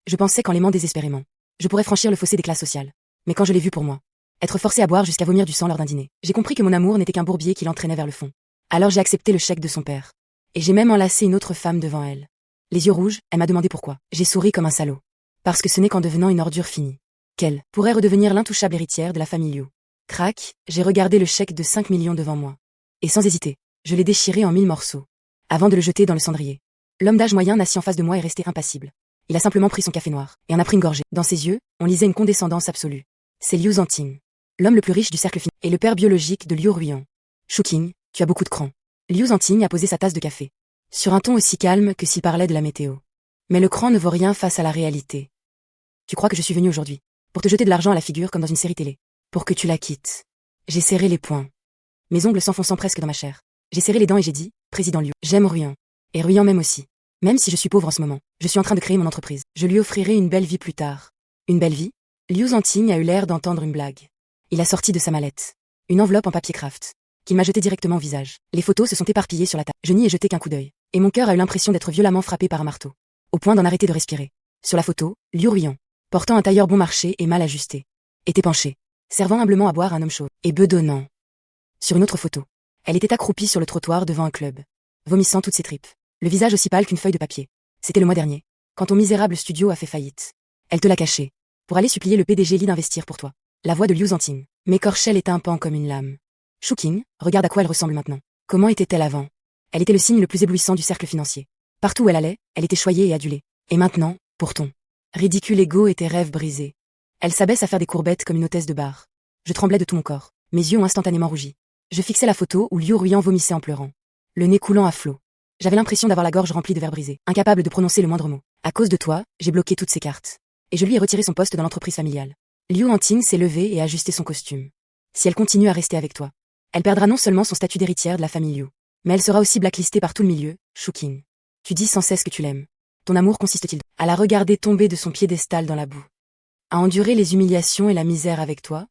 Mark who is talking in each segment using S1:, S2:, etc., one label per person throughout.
S1: Je pensais qu'en l'aimant désespérément, je pourrais franchir le fossé des classes sociales. Mais quand je l'ai vu pour moi, être forcé à boire jusqu'à vomir du sang lors d'un dîner, j'ai compris que mon amour n'était qu'un bourbier qui l'entraînait vers le fond. Alors j'ai accepté le chèque de son père. Et j'ai même enlacé une autre femme devant elle. Les yeux rouges, elle m'a demandé pourquoi. J'ai souri comme un salaud. Parce que ce n'est qu'en devenant une ordure finie qu'elle pourrait redevenir l'intouchable héritière de la famille Liu. Crac, j'ai regardé le chèque de 5 millions devant moi. Et sans hésiter, je l'ai déchiré en 1000 morceaux. Avant de le jeter dans le cendrier. L'homme d'âge moyen assis en face de moi est resté impassible. Il a simplement pris son café noir, et en a pris une gorgée. Dans ses yeux, on lisait une condescendance absolue. C'est Liu Zhanting, l'homme le plus riche du cercle financier, et le père biologique de Liu Ruiyan. Shuking, tu as beaucoup de cran. Liu Zhanting a posé sa tasse de café. Sur un ton aussi calme que s'il parlait de la météo. Mais le cran ne vaut rien face à la réalité. Tu crois que je suis venu aujourd'hui pour te jeter de l'argent à la figure comme dans une série télé. Pour que tu la quittes. J'ai serré les poings. Mes ongles s'enfonçant presque dans ma chair. J'ai serré les dents et j'ai dit, Président Liu, j'aime Ruiyan. Et Ruiyan m'aime aussi. Même si je suis pauvre en ce moment, je suis en train de créer mon entreprise. Je lui offrirai une belle vie plus tard. Une belle vie? Liu Zhanting a eu l'air d'entendre une blague. Il a sorti de sa mallette une enveloppe en papier craft, qu'il m'a jetée directement au visage. Les photos se sont éparpillées sur la table. Je n'y ai jeté qu'un coup d'œil. Et mon cœur a eu l'impression d'être violemment frappé par un marteau. Au point d'en arrêter de respirer. Sur la photo, Liu Ruiyan, portant un tailleur bon marché et mal ajusté, était penché, servant humblement à boire un homme chaud, et bedonnant. Sur une autre photo, elle était accroupie sur le trottoir devant un club, vomissant toutes ses tripes, le visage aussi pâle qu'une feuille de papier. C'était le mois dernier, quand ton misérable studio a fait faillite. Elle te l'a caché, pour aller supplier le PDG Li d'investir pour toi. La voix de Liu Zhanting m'écorchait les tympans comme une lame. Shuking, regarde à quoi elle ressemble maintenant. Comment était-elle avant? Elle était le signe le plus éblouissant du cercle financier. Partout où elle allait, elle était choyée et adulée. Et maintenant, pour ton ridicule ego et tes rêves brisés. Elle s'abaisse à faire des courbettes comme une hôtesse de bar. Je tremblais de tout mon corps. Mes yeux ont instantanément rougi. Je fixais la photo où Liu Ruiyan vomissait en pleurant. Le nez coulant à flot. J'avais l'impression d'avoir la gorge remplie de verres brisés, incapable de prononcer le moindre mot. À cause de toi, j'ai bloqué toutes ses cartes. Et je lui ai retiré son poste dans l'entreprise familiale. Liu Zhanting s'est levée et a ajusté son costume. Si elle continue à rester avec toi, elle perdra non seulement son statut d'héritière de la famille Liu, mais elle sera aussi blacklistée par tout le milieu. Shuking. Tu dis sans cesse que tu l'aimes. Ton amour consiste-t-il à la regarder tomber de son piédestal dans la boue? À endurer les humiliations et la misère avec toi?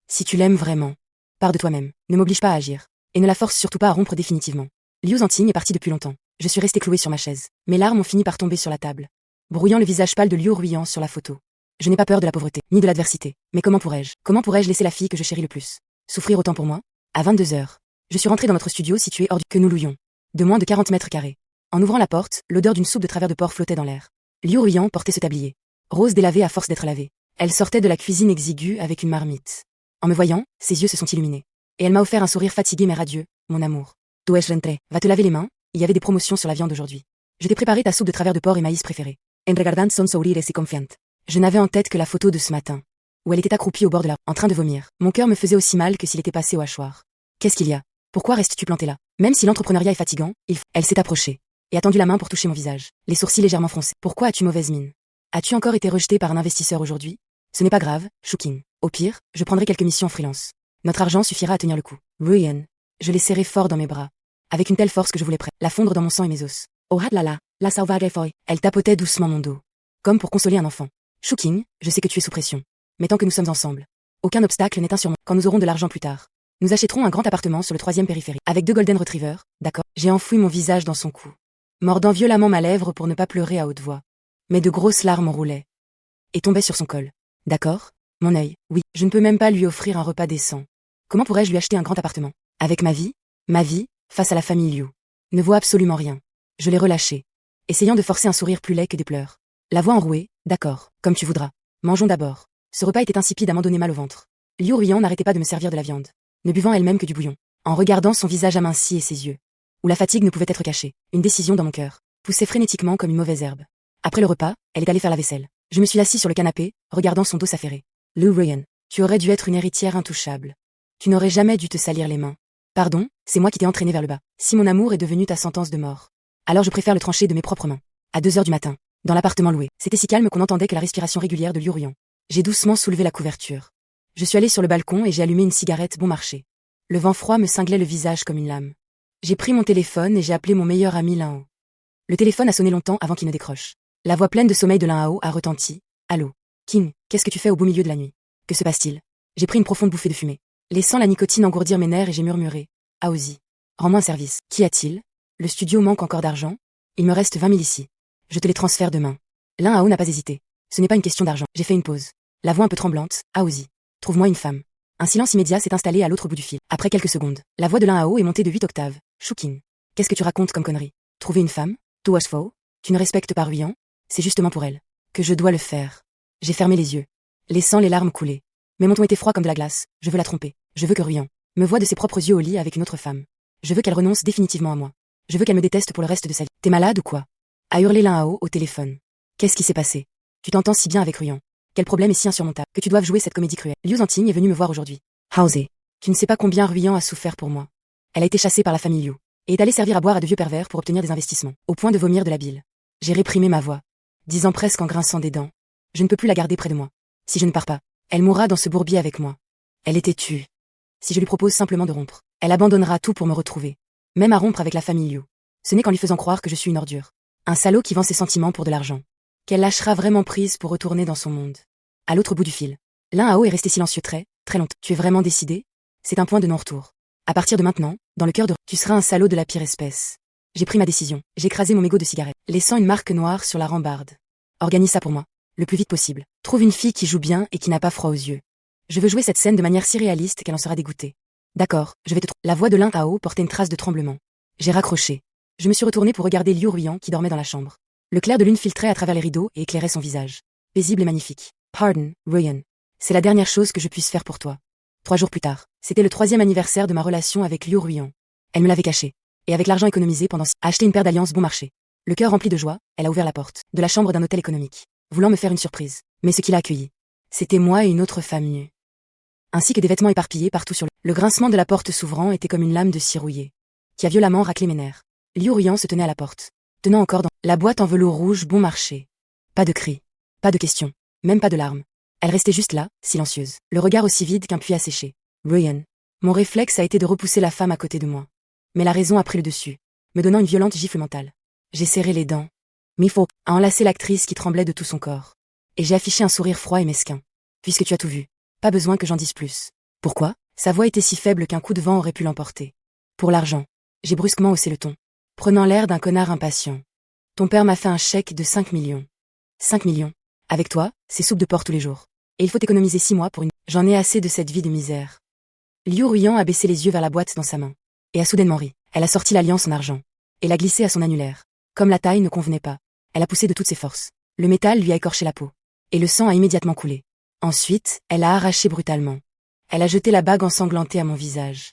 S1: Si tu l'aimes vraiment, pars de toi-même, ne m'oblige pas à agir, et ne la force surtout pas à rompre définitivement. Liu Zhanting est parti depuis longtemps. Je suis resté cloué sur ma chaise. Mes larmes ont fini par tomber sur la table, brouillant le visage pâle de Liu Ruiyan sur la photo. Je n'ai pas peur de la pauvreté, ni de l'adversité, mais comment pourrais-je laisser la fille que je chéris le plus souffrir autant pour moi? À 22 heures, je suis rentré dans notre studio situé hors du que nous louions, de moins de 40 mètres carrés. En ouvrant la porte, l'odeur d'une soupe de travers de porc flottait dans l'air. Liu Ruiyan portait ce tablier, rose délavé à force d'être lavé. Elle sortait de la cuisine exiguë avec une marmite. En me voyant, ses yeux se sont illuminés. Et elle m'a offert un sourire fatigué mais radieux. Mon amour. Dois-je rentrer? Va te laver les mains, il y avait des promotions sur la viande aujourd'hui. Je t'ai préparé ta soupe de travers de porc et maïs préférée. En regardant son sourire si confiante. Je n'avais en tête que la photo de ce matin, où elle était accroupie au bord de la en train de vomir. Mon cœur me faisait aussi mal que s'il était passé au hachoir. Qu'est-ce qu'il y a? Pourquoi restes-tu planté là? Même si l'entrepreneuriat est fatigant, Elle s'est approchée et a tendu la main pour toucher mon visage, les sourcils légèrement froncés. Pourquoi as-tu mauvaise mine? As-tu encore été rejeté par un investisseur aujourd'hui? Ce n'est pas grave, Shuking. Au pire, je prendrai quelques missions en freelance. Notre argent suffira à tenir le coup. Ruiyan. Je l'ai serré fort dans mes bras, avec une telle force que je voulais la fondre dans mon sang et mes os. Oh là, la sauvage foy. Elle tapotait doucement mon dos, comme pour consoler un enfant. Shuking, je sais que tu es sous pression. Mais tant que nous sommes ensemble, aucun obstacle n'est insurmontable. Quand nous aurons de l'argent plus tard, nous achèterons un grand appartement sur le 3e périphérique, avec 2 golden retrievers, d'accord? J'ai enfoui mon visage dans son cou, mordant violemment ma lèvre pour ne pas pleurer à haute voix. Mais de grosses larmes roulaient et tombaient sur son col. D'accord? Mon œil, oui, je ne peux même pas lui offrir un repas décent. Comment pourrais-je lui acheter un grand appartement? Avec ma vie, face à la famille Liu, ne vaut absolument rien. Je l'ai relâché, essayant de forcer un sourire plus laid que des pleurs. La voix enrouée, d'accord, comme tu voudras. Mangeons d'abord. Ce repas était insipide à m'en donner mal au ventre. Liu Ruiyan n'arrêtait pas de me servir de la viande, ne buvant elle-même que du bouillon, en regardant son visage aminci et ses yeux, où la fatigue ne pouvait être cachée. Une décision dans mon cœur poussait frénétiquement comme une mauvaise herbe. Après le repas, elle est allée faire la vaisselle. Je me suis assis sur le canapé, regardant son dos s'affairer. Liu Ruiyan, tu aurais dû être une héritière intouchable. Tu n'aurais jamais dû te salir les mains. Pardon, c'est moi qui t'ai entraîné vers le bas. Si mon amour est devenu ta sentence de mort, alors je préfère le trancher de mes propres mains. À 2 heures du matin, dans l'appartement loué, c'était si calme qu'on n'entendait que la respiration régulière de Liu Ruiyan. J'ai doucement soulevé la couverture. Je suis allé sur le balcon et j'ai allumé une cigarette bon marché. Le vent froid me cinglait le visage comme une lame. J'ai pris mon téléphone et j'ai appelé mon meilleur ami Lin Hao. Le téléphone a sonné longtemps avant qu'il ne décroche. La voix pleine de sommeil de Lin Hao a retenti. Allô, King, qu'est-ce que tu fais au beau milieu de la nuit? Que se passe-t-il? J'ai pris une profonde bouffée de fumée, laissant la nicotine engourdir mes nerfs et j'ai murmuré. Aozi, rends-moi un service. Qu'y a-t-il? Le studio manque encore d'argent? Il me reste 20 000 ici. Je te les transfère demain. Lin Hao n'a pas hésité. Ce n'est pas une question d'argent. J'ai fait une pause. La voix un peu tremblante. Aozi. Trouve-moi une femme. Un silence immédiat s'est installé à l'autre bout du fil. Après quelques secondes, la voix de Lin Hao est montée de 8 octaves. Choukin. Qu'est-ce que tu racontes comme connerie? Trouver une femme? Tuashfo? Tu ne respectes pas Ruyan? C'est justement pour elle que je dois le faire. J'ai fermé les yeux, laissant les larmes couler. Mais mon ton était froid comme de la glace. Je veux la tromper. Je veux que Ruyan me voie de ses propres yeux au lit avec une autre femme. Je veux qu'elle renonce définitivement à moi. Je veux qu'elle me déteste pour le reste de sa vie. T'es malade ou quoi? A hurlé Lin Hao au téléphone. Qu'est-ce qui s'est passé? Tu t'entends si bien avec Ruyan. Quel problème est si insurmontable que tu doives jouer cette comédie cruelle? Liu Zanting est venue me voir aujourd'hui. Haoze. Tu ne sais pas combien Ruyan a souffert pour moi. Elle a été chassée par la famille Liu et est allée servir à boire à de vieux pervers pour obtenir des investissements, au point de vomir de la bile. J'ai réprimé ma voix, disant presque en grinçant des dents. Je ne peux plus la garder près de moi. Si je ne pars pas, elle mourra dans ce bourbier avec moi. Elle était tue. Si je lui propose simplement de rompre, elle abandonnera tout pour me retrouver. Même à rompre avec la famille Liu. Ce n'est qu'en lui faisant croire que je suis une ordure. Un salaud qui vend ses sentiments pour de l'argent. Qu'elle lâchera vraiment prise pour retourner dans son monde. À l'autre bout du fil, Lin Hao est resté silencieux très longtemps. Tu es vraiment décidé? C'est un point de non-retour. À partir de maintenant, dans le cœur de... Tu seras un salaud de la pire espèce. J'ai pris ma décision. J'ai écrasé mon mégot de cigarette, laissant une marque noire sur la rambarde. Organise ça pour moi, le plus vite possible. Trouve une fille qui joue bien et qui n'a pas froid aux yeux. Je veux jouer cette scène de manière si réaliste qu'elle en sera dégoûtée. D'accord, je vais te... La voix de Lin Hao portait une trace de tremblement. J'ai raccroché. Je me suis retourné pour regarder Liu Ruyan qui dormait dans la chambre. Le clair de lune filtrait à travers les rideaux et éclairait son visage. Paisible et magnifique. Pardon, Ruyan. C'est la dernière chose que je puisse faire pour toi. 3 jours plus tard, c'était le 3e anniversaire de ma relation avec Liu Ruyan. Elle me l'avait caché. Et avec l'argent économisé pendant... a acheté une paire d'alliances bon marché. Le cœur rempli de joie, elle a ouvert la porte de la chambre d'un hôtel économique, voulant me faire une surprise. Mais ce qui l'a accueilli, c'était moi et une autre femme nue. Ainsi que des vêtements éparpillés partout sur le grincement de la porte s'ouvrant était comme une lame de scie rouillée, qui a violemment raclé mes nerfs. Liu Ruyan se tenait à la porte, tenant encore dans la boîte en velours rouge bon marché. Pas de cris, pas de questions, même pas de larmes. Elle restait juste là, silencieuse, le regard aussi vide qu'un puits asséché. Ruyan. Mon réflexe a été de repousser la femme à côté de moi. Mais la raison a pris le dessus, me donnant une violente gifle mentale. J'ai serré les dents. Mifo a enlacé l'actrice qui tremblait de tout son corps. Et j'ai affiché un sourire froid et mesquin. Puisque tu as tout vu, pas besoin que j'en dise plus. Pourquoi? Sa voix était si faible qu'un coup de vent aurait pu l'emporter. Pour l'argent. J'ai brusquement haussé le ton, prenant l'air d'un connard impatient. Ton père m'a fait un chèque de 5 millions. 5 millions. Avec toi, c'est soupe de porc tous les jours. Et il faut économiser 6 mois pour une... J'en ai assez de cette vie de misère. Liu Ruyan a baissé les yeux vers la boîte dans sa main. Et a soudainement ri. Elle a sorti l'alliance en argent. Et l'a glissée à son annulaire. Comme la taille ne convenait pas, elle a poussé de toutes ses forces. Le métal lui a écorché la peau. Et le sang a immédiatement coulé. Ensuite, elle a arraché brutalement. Elle a jeté la bague ensanglantée à mon visage,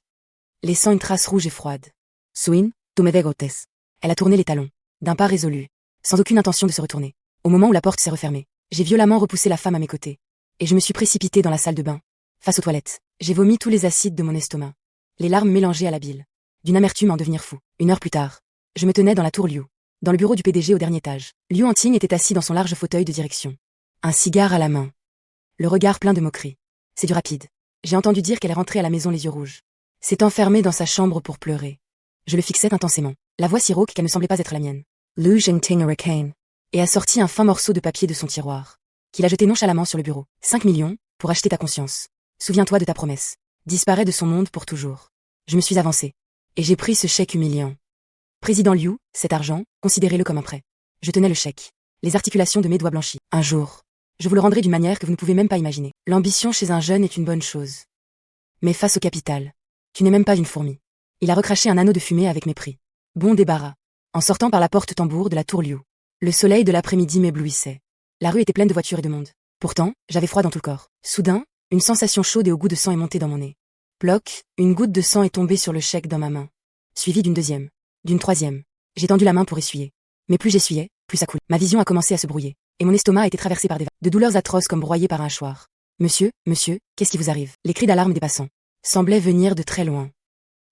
S1: laissant une trace rouge et froide. Suin, tu me degotes. Elle a tourné les talons, d'un pas résolu, sans aucune intention de se retourner. Au moment où la porte s'est refermée, j'ai violemment repoussé la femme à mes côtés. Et je me suis précipitée dans la salle de bain. Face aux toilettes, j'ai vomi tous les acides de mon estomac. Les larmes mélangées à la bile. D'une amertume à en devenir fou. 1 heure plus tard, je me tenais dans la tour Liu. Dans le bureau du PDG au dernier étage. Liu Zanting était assis dans son large fauteuil de direction. Un cigare à la main. Le regard plein de moquerie. C'est du rapide. J'ai entendu dire qu'elle est rentrée à la maison les yeux rouges. S'est enfermée dans sa chambre pour pleurer. Je le fixais intensément. La voix si rauque qu'elle ne semblait pas être la mienne. Liu Zanting Hurricane. Et a sorti un fin morceau de papier de son tiroir. Qu'il a jeté nonchalamment sur le bureau. 5 millions, pour acheter ta conscience. Souviens-toi de ta promesse. Disparais de son monde pour toujours. Je me suis avancée. Et j'ai pris ce chèque humiliant. Président Liu, cet argent, considérez-le comme un prêt. Je tenais le chèque. Les articulations de mes doigts blanchis. Un jour, je vous le rendrai d'une manière que vous ne pouvez même pas imaginer. L'ambition chez un jeune est une bonne chose. Mais face au capital, tu n'es même pas une fourmi. Il a recraché un anneau de fumée avec mépris. Bon débarras. En sortant par la porte tambour de la tour Liu. Le soleil de l'après-midi m'éblouissait. La rue était pleine de voitures et de monde. Pourtant, j'avais froid dans tout le corps. Soudain, une sensation chaude et au goût de sang est montée dans mon nez. Ploc, une goutte de sang est tombée sur le chèque dans ma main. Suivie d'une deuxième. D'une troisième. J'ai tendu la main pour essuyer. Mais plus j'essuyais, plus ça coulait. Ma vision a commencé à se brouiller. Et mon estomac a été traversé par des vagues de douleurs atroces comme broyées par un hachoir. Monsieur, qu'est-ce qui vous arrive? Les cris d'alarme des passants semblaient venir de très loin.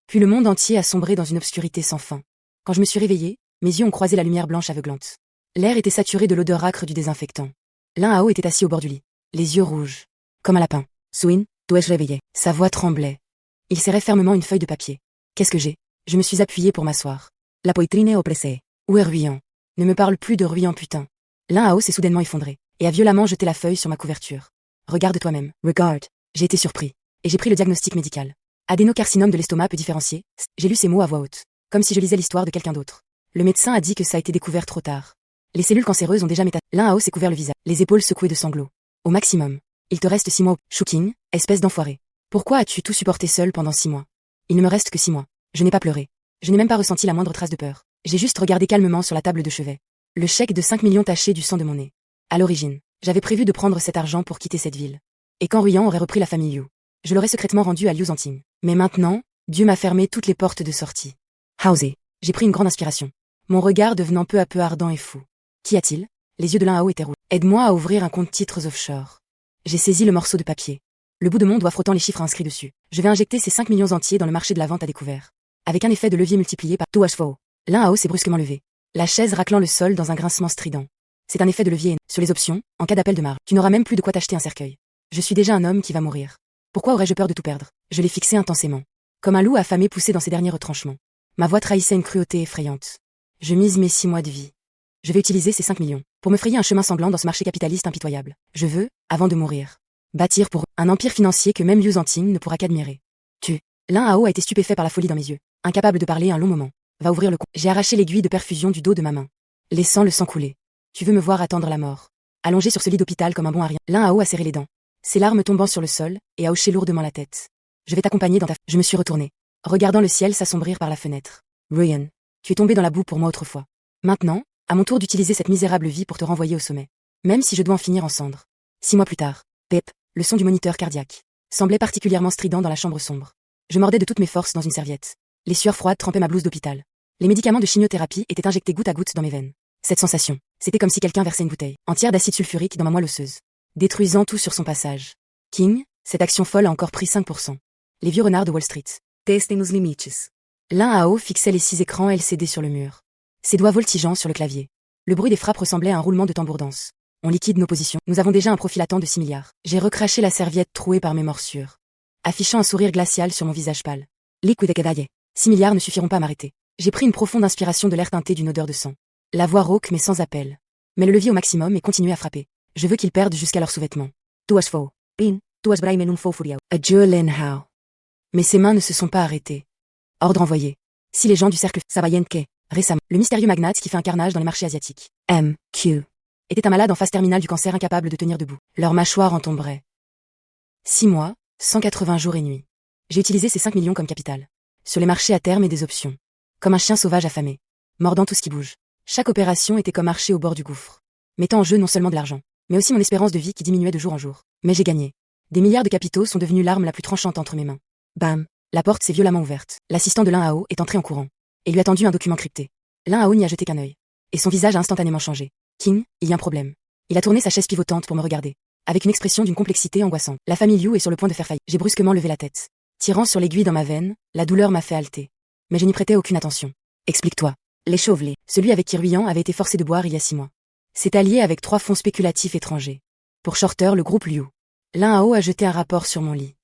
S1: Puis le monde entier a sombré dans une obscurité sans fin. Quand je me suis réveillée, mes yeux ont croisé la lumière blanche aveuglante. L'air était saturé de l'odeur âcre du désinfectant. Lin Hao était assis au bord du lit, les yeux rouges, comme un lapin. Suin, dois-je réveiller? Sa voix tremblait. Il serrait fermement une feuille de papier. Qu'est-ce que j'ai? Je me suis appuyée pour m'asseoir. La poitrine oppressée. Où est Ruyan? Ne me parle plus de Ruyan putain. Lin Hao s'est soudainement effondré, et a violemment jeté la feuille sur ma couverture. Regarde toi-même. Regarde. J'ai été surpris. Et j'ai pris le diagnostic médical. Adénocarcinome de l'estomac peu différencié. J'ai lu ces mots à voix haute, comme si je lisais l'histoire de quelqu'un d'autre. Le médecin a dit que ça a été découvert trop tard. Les cellules cancéreuses ont déjà métastasé. Lin Hao s'est couvert le visage, les épaules secouées de sanglots. Au maximum. Il te reste 6 mois. Shuking, espèce d'enfoiré. Pourquoi as-tu tout supporté seul pendant 6 mois? Il ne me reste que 6 mois. Je n'ai pas pleuré. Je n'ai même pas ressenti la moindre trace de peur. J'ai juste regardé calmement sur la table de chevet. Le chèque de 5 millions taché du sang de mon nez. À l'origine, j'avais prévu de prendre cet argent pour quitter cette ville. Et quand Ruyan aurait repris la famille Liu, je l'aurais secrètement rendu à Liu Zanting. Mais maintenant, Dieu m'a fermé toutes les portes de sortie. Haosé. J'ai pris une grande inspiration. Mon regard devenant peu à peu ardent et fou. Qu'y a-t-il? Les yeux de Lin Hao étaient rouges. Aide-moi à ouvrir un compte titres offshore. J'ai saisi le morceau de papier. Le bout de mon doigt frottant les chiffres inscrits dessus. Je vais injecter ces 5 millions entiers dans le marché de la vente à découvert. Avec un effet de levier multiplié par Touachfo. Lin Hao s'est brusquement levé. La chaise raclant le sol dans un grincement strident. C'est un effet de levier. Sur les options, en cas d'appel de marge, tu n'auras même plus de quoi t'acheter un cercueil. Je suis déjà un homme qui va mourir. Pourquoi aurais-je peur de tout perdre? Je l'ai fixé intensément. Comme un loup affamé poussé dans ses derniers retranchements. Ma voix trahissait une cruauté effrayante. Je mise mes 6 mois de vie. Je vais utiliser ces 5 millions pour me frayer un chemin sanglant dans ce marché capitaliste impitoyable. Je veux, avant de mourir, bâtir pour un empire financier que même Liu Zanting ne pourra qu'admirer. Lin Hao a été stupéfait par la folie dans mes yeux, incapable de parler un long moment. Va ouvrir le compte. J'ai arraché l'aiguille de perfusion du dos de ma main, laissant le sang couler. Tu veux me voir attendre la mort? Allongé sur ce lit d'hôpital comme un bon à rien. Lin Hao a serré les dents, ses larmes tombant sur le sol, et a hoché lourdement la tête. Je vais t'accompagner dans ta... Je me suis retournée, regardant le ciel s'assombrir par la fenêtre. Ruyan, tu es tombé dans la boue pour moi autrefois. Maintenant, à mon tour d'utiliser cette misérable vie pour te renvoyer au sommet. Même si je dois en finir en cendres. 6 mois plus tard, Pep, le son du moniteur cardiaque, semblait particulièrement strident dans la chambre sombre. Je mordais de toutes mes forces dans une serviette. Les sueurs froides trempaient ma blouse d'hôpital. Les médicaments de chimiothérapie étaient injectés goutte à goutte dans mes veines. Cette sensation, c'était comme si quelqu'un versait une bouteille entière d'acide sulfurique dans ma moelle osseuse, détruisant tout sur son passage. King, cette action folle a encore pris 5%. Les vieux renards de Wall Street. Testem os limites. Lin Hao fixait les 6 écrans LCD sur le mur. Ses doigts voltigeant sur le clavier. Le bruit des frappes ressemblait à un roulement de tambour-danse. On liquide nos positions. Nous avons déjà un profil latent de 6 milliards. J'ai recraché la serviette trouée par mes morsures, affichant un sourire glacial sur mon visage pâle. Liquide Kedai. 6 milliards ne suffiront pas à m'arrêter. J'ai pris une profonde inspiration de l'air teinté d'une odeur de sang. La voix rauque mais sans appel. Mais le levier au maximum et continuer à frapper. Je veux qu'ils perdent jusqu'à leurs sous-vêtements. Touachfo. Pin. Touach Braimen un faux furiao. Adieu Lin Hao. Mais ses mains ne se sont pas arrêtées. Ordre envoyé. Si les gens du cercle Sabayenke, récemment, le mystérieux magnate qui fait un carnage dans les marchés asiatiques, M.Q., était un malade en phase terminale du cancer incapable de tenir debout. Leur mâchoire en tomberait. 6 mois, 180 jours et nuits. J'ai utilisé ces 5 millions comme capital. Sur les marchés à terme et des options. Comme un chien sauvage affamé. Mordant tout ce qui bouge. Chaque opération était comme marcher au bord du gouffre. Mettant en jeu non seulement de l'argent, mais aussi mon espérance de vie qui diminuait de jour en jour. Mais j'ai gagné. Des milliards de capitaux sont devenus l'arme la plus tranchante entre mes mains. Bam. La porte s'est violemment ouverte. L'assistant de Lin Hao est entré en courant. Et lui a tendu un document crypté. Lin Hao n'y a jeté qu'un œil. Et son visage a instantanément changé. King, il y a un problème. Il a tourné sa chaise pivotante pour me regarder. Avec une expression d'une complexité angoissante. La famille Liu est sur le point de faire faillite. J'ai brusquement levé la tête. Tirant sur l'aiguille dans ma veine, la douleur m'a fait halter. Mais je n'y prêtais aucune attention. Explique-toi. Les Chauvelets, celui avec qui Ruyan avait été forcé de boire il y a 6 mois, s'est allié avec 3 fonds spéculatifs étrangers. Pour Shorter, le groupe Liu. Lin Hao a jeté un rapport sur mon lit.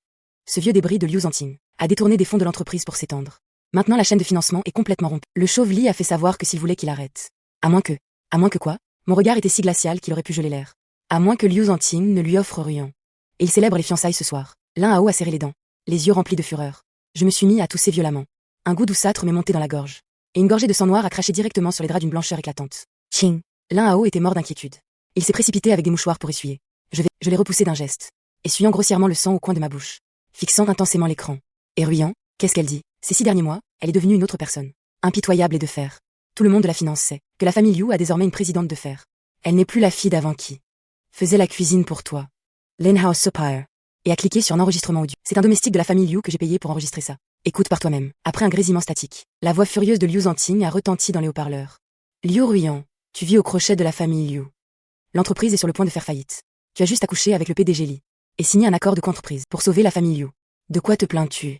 S1: Ce vieux débris de Liu Zanting a détourné des fonds de l'entreprise pour s'étendre. Maintenant la chaîne de financement est complètement rompue. Le Chauve-Lit a fait savoir que s'il voulait qu'il arrête. À moins que quoi? Mon regard était si glacial qu'il aurait pu geler l'air. À moins que Liu Zanting ne lui offre Ruyan. Et il célèbre les fiançailles ce soir. Lin Hao a serré les dents, les yeux remplis de fureur. Je me suis mis à tousser violemment. Un goût douceâtre m'est monté dans la gorge. Et une gorgée de sang noir a craché directement sur les draps d'une blancheur éclatante. Ching. Lin Hao était mort d'inquiétude. Il s'est précipité avec des mouchoirs pour essuyer. Je l'ai repoussé d'un geste, essuyant grossièrement le sang au coin de ma bouche, fixant intensément l'écran. Et Ruyan, qu'est-ce qu'elle dit? Ces 6 derniers mois, elle est devenue une autre personne. Impitoyable et de fer. Tout le monde de la finance sait que la famille Liu a désormais une présidente de fer. Elle n'est plus la fille d'avant qui faisait la cuisine pour toi. Lin Hao Supire. Et a cliqué sur un enregistrement audio. C'est un domestique de la famille Liu que j'ai payé pour enregistrer ça. Écoute par toi-même. Après un grésillement statique, la voix furieuse de Liu Zanting a retenti dans les haut-parleurs. Liu Ruyan, tu vis au crochet de la famille Liu. L'entreprise est sur le point de faire faillite. Tu as juste accouché avec le PDG Li et signé un accord de coentreprise pour sauver la famille Liu. De quoi te plains-tu?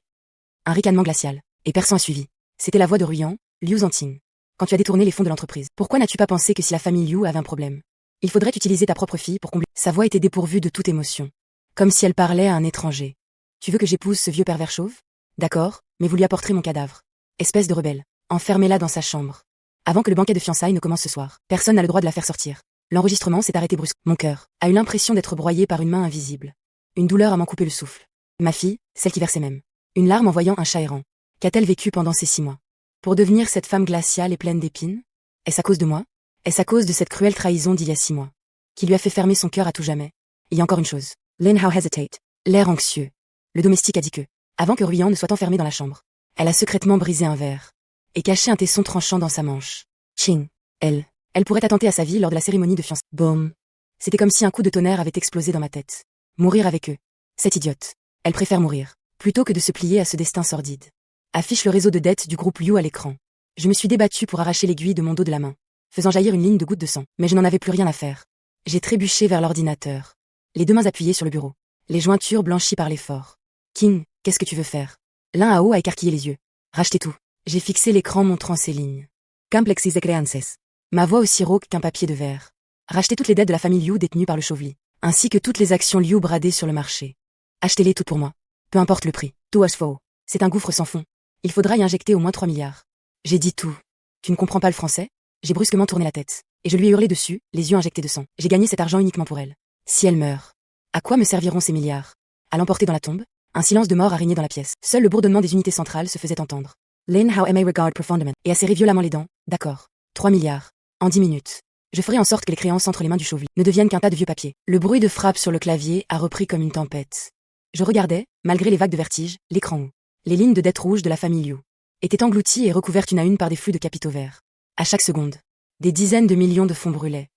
S1: Un ricanement glacial et perçant a suivi. C'était la voix de Ruyan, Liu Zanting. Quand tu as détourné les fonds de l'entreprise, pourquoi n'as-tu pas pensé que si la famille Liu avait un problème, il faudrait utiliser ta propre fille pour combler? Sa voix était dépourvue de toute émotion, comme si elle parlait à un étranger. Tu veux que j'épouse ce vieux pervers chauve? D'accord, mais vous lui apporterez mon cadavre. Espèce de rebelle. Enfermez-la dans sa chambre. Avant que le banquet de fiançailles ne commence ce soir, personne n'a le droit de la faire sortir. L'enregistrement s'est arrêté brusquement. Mon cœur a eu l'impression d'être broyé par une main invisible. Une douleur à m'en couper le souffle. Ma fille, celle qui versait même une larme en voyant un chat errant. Qu'a-t-elle vécu pendant ces 6 mois? Pour devenir cette femme glaciale et pleine d'épines? Est-ce à cause de moi? Est-ce à cause de cette cruelle trahison d'il y a 6 mois, qui lui a fait fermer son cœur à tout jamais? Il y a encore une chose. Lin Hao hesitate. L'air anxieux. Le domestique a dit que, avant que Ruyant ne soit enfermé dans la chambre, elle a secrètement brisé un verre et caché un tesson tranchant dans sa manche. Ching. Elle pourrait attenter à sa vie lors de la cérémonie de fiançailles. Boum. C'était comme si un coup de tonnerre avait explosé dans ma tête. Mourir avec eux. Cette idiote. Elle préfère mourir, plutôt que de se plier à ce destin sordide. Affiche le réseau de dettes du groupe Liu à l'écran. Je me suis débattue pour arracher l'aiguille de mon dos de la main, faisant jaillir une ligne de gouttes de sang, mais je n'en avais plus rien à faire. J'ai trébuché vers l'ordinateur, les deux mains appuyées sur le bureau, les jointures blanchies par l'effort. King, qu'est-ce que tu veux faire? L'un à haut a écarquillé les yeux. Racheter tout. J'ai fixé l'écran montrant ces lignes. Complexis de créances. Ma voix aussi rauque qu'un papier de verre. Racheter toutes les dettes de la famille Liu détenues par le Chauvelin, ainsi que toutes les actions Liu bradées sur le marché. Achetez-les toutes pour moi. Peu importe le prix. Tout faux. C'est un gouffre sans fond. Il faudra y injecter au moins 3 milliards. J'ai dit tout. Tu ne comprends pas le français? J'ai brusquement tourné la tête, et je lui ai hurlé dessus, les yeux injectés de sang. J'ai gagné cet argent uniquement pour elle. Si elle meurt, à quoi me serviront ces milliards? À l'emporter dans la tombe? Un silence de mort a régné dans la pièce. Seul le bourdonnement des unités centrales se faisait entendre. Lin Hao may regard profondément, et a serré violemment les dents. D'accord. 3 milliards. En 10 minutes. Je ferai en sorte que les créances entre les mains du Chauvelin ne deviennent qu'un tas de vieux papiers. Le bruit de frappe sur le clavier a repris comme une tempête. Je regardais, malgré les vagues de vertige, l'écran où les lignes de dettes rouges de la famille Liu étaient englouties et recouvertes une à une par des flux de capitaux verts. À chaque seconde, des dizaines de millions de fonds brûlaient,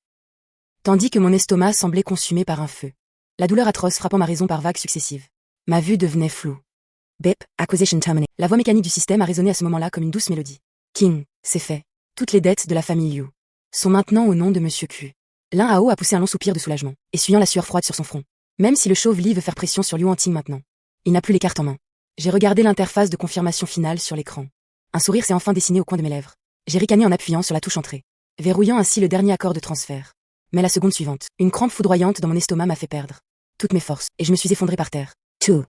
S1: tandis que mon estomac semblait consumé par un feu. La douleur atroce frappant ma raison par vagues successives. Ma vue devenait floue. Bip, acquisition terminée. La voix mécanique du système a résonné à ce moment-là comme une douce mélodie. King, c'est fait. Toutes les dettes de la famille Liu sont maintenant au nom de Monsieur Q. L'un à haut a poussé un long soupir de soulagement, essuyant la sueur froide sur son front. Même si le Chauvelin veut faire pression sur Liu Hanting maintenant, il n'a plus les cartes en main. J'ai regardé l'interface de confirmation finale sur l'écran. Un sourire s'est enfin dessiné au coin de mes lèvres. J'ai ricané en appuyant sur la touche entrée, verrouillant ainsi le dernier accord de transfert. Mais la seconde suivante, une crampe foudroyante dans mon estomac m'a fait perdre toutes mes forces, et je me suis effondré par terre.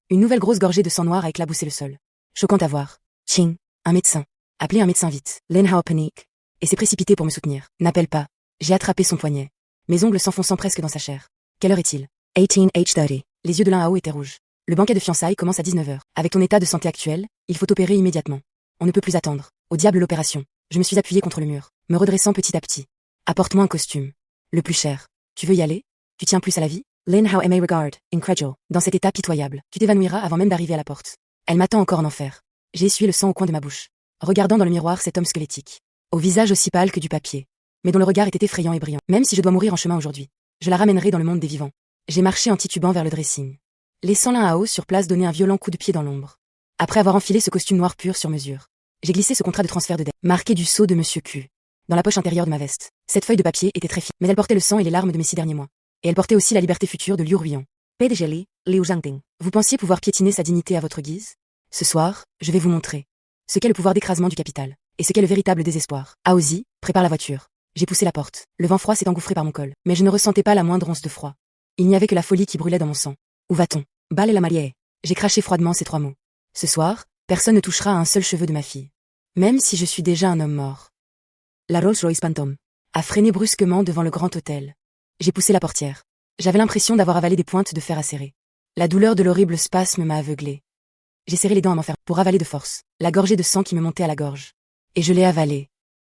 S1: Une nouvelle grosse gorgée de sang noir a éclaboussé le sol. Choquant à voir. Ching, un médecin. Appelez un médecin vite. Lin Hao panique. Et s'est précipité pour me soutenir. N'appelle pas. J'ai attrapé son poignet, mes ongles s'enfonçant presque dans sa chair. Quelle heure est-il? 18h30. Les yeux de Lin Hao étaient rouges. Le banquet de fiançailles commence à 19h. Avec ton état de santé actuel, il faut opérer immédiatement. On ne peut plus attendre. Au diable l'opération. Je me suis appuyé contre le mur, me redressant petit à petit. Apporte-moi un costume. Le plus cher. Tu veux y aller? Tu tiens plus à la vie? Lin Hao may regard, incredule. Dans cet état pitoyable, tu t'évanouiras avant même d'arriver à la porte. Elle m'attend encore en enfer. J'ai essuyé le sang au coin de ma bouche, regardant dans le miroir cet homme squelettique, au visage aussi pâle que du papier, mais dont le regard était effrayant et brillant. Même si je dois mourir en chemin aujourd'hui, je la ramènerai dans le monde des vivants. J'ai marché en titubant vers le dressing, laissant Lin Hao sur place donner un violent coup de pied dans l'ombre. Après avoir enfilé ce costume noir pur sur mesure, j'ai glissé ce contrat de transfert de dette, marqué du sceau de Monsieur Q, dans la poche intérieure de ma veste. Cette feuille de papier était très fine, mais elle portait le sang et les larmes de mes 6 derniers mois. Et elle portait aussi la liberté future de Liu Ruyant. PDG Liu Zhangting. Vous pensiez pouvoir piétiner sa dignité à votre guise? Ce soir, je vais vous montrer ce qu'est le pouvoir d'écrasement du capital, et ce qu'est le véritable désespoir. Aozi, prépare la voiture. J'ai poussé la porte. Le vent froid s'est engouffré par mon col, mais je ne ressentais pas la moindre once de froid. Il n'y avait que la folie qui brûlait dans mon sang. Où va-t-on? Balle et la mariée. J'ai craché froidement ces 3 mots. Ce soir, personne ne touchera à un seul cheveu de ma fille. Même si je suis déjà un homme mort. La Rolls-Royce Phantom a freiné brusquement devant le grand hôtel. J'ai poussé la portière. J'avais l'impression d'avoir avalé des pointes de fer acérées. La douleur de l'horrible spasme m'a aveuglé. J'ai serré les dents à m'en faire pour avaler de force la gorgée de sang qui me montait à la gorge. Et je l'ai avalée.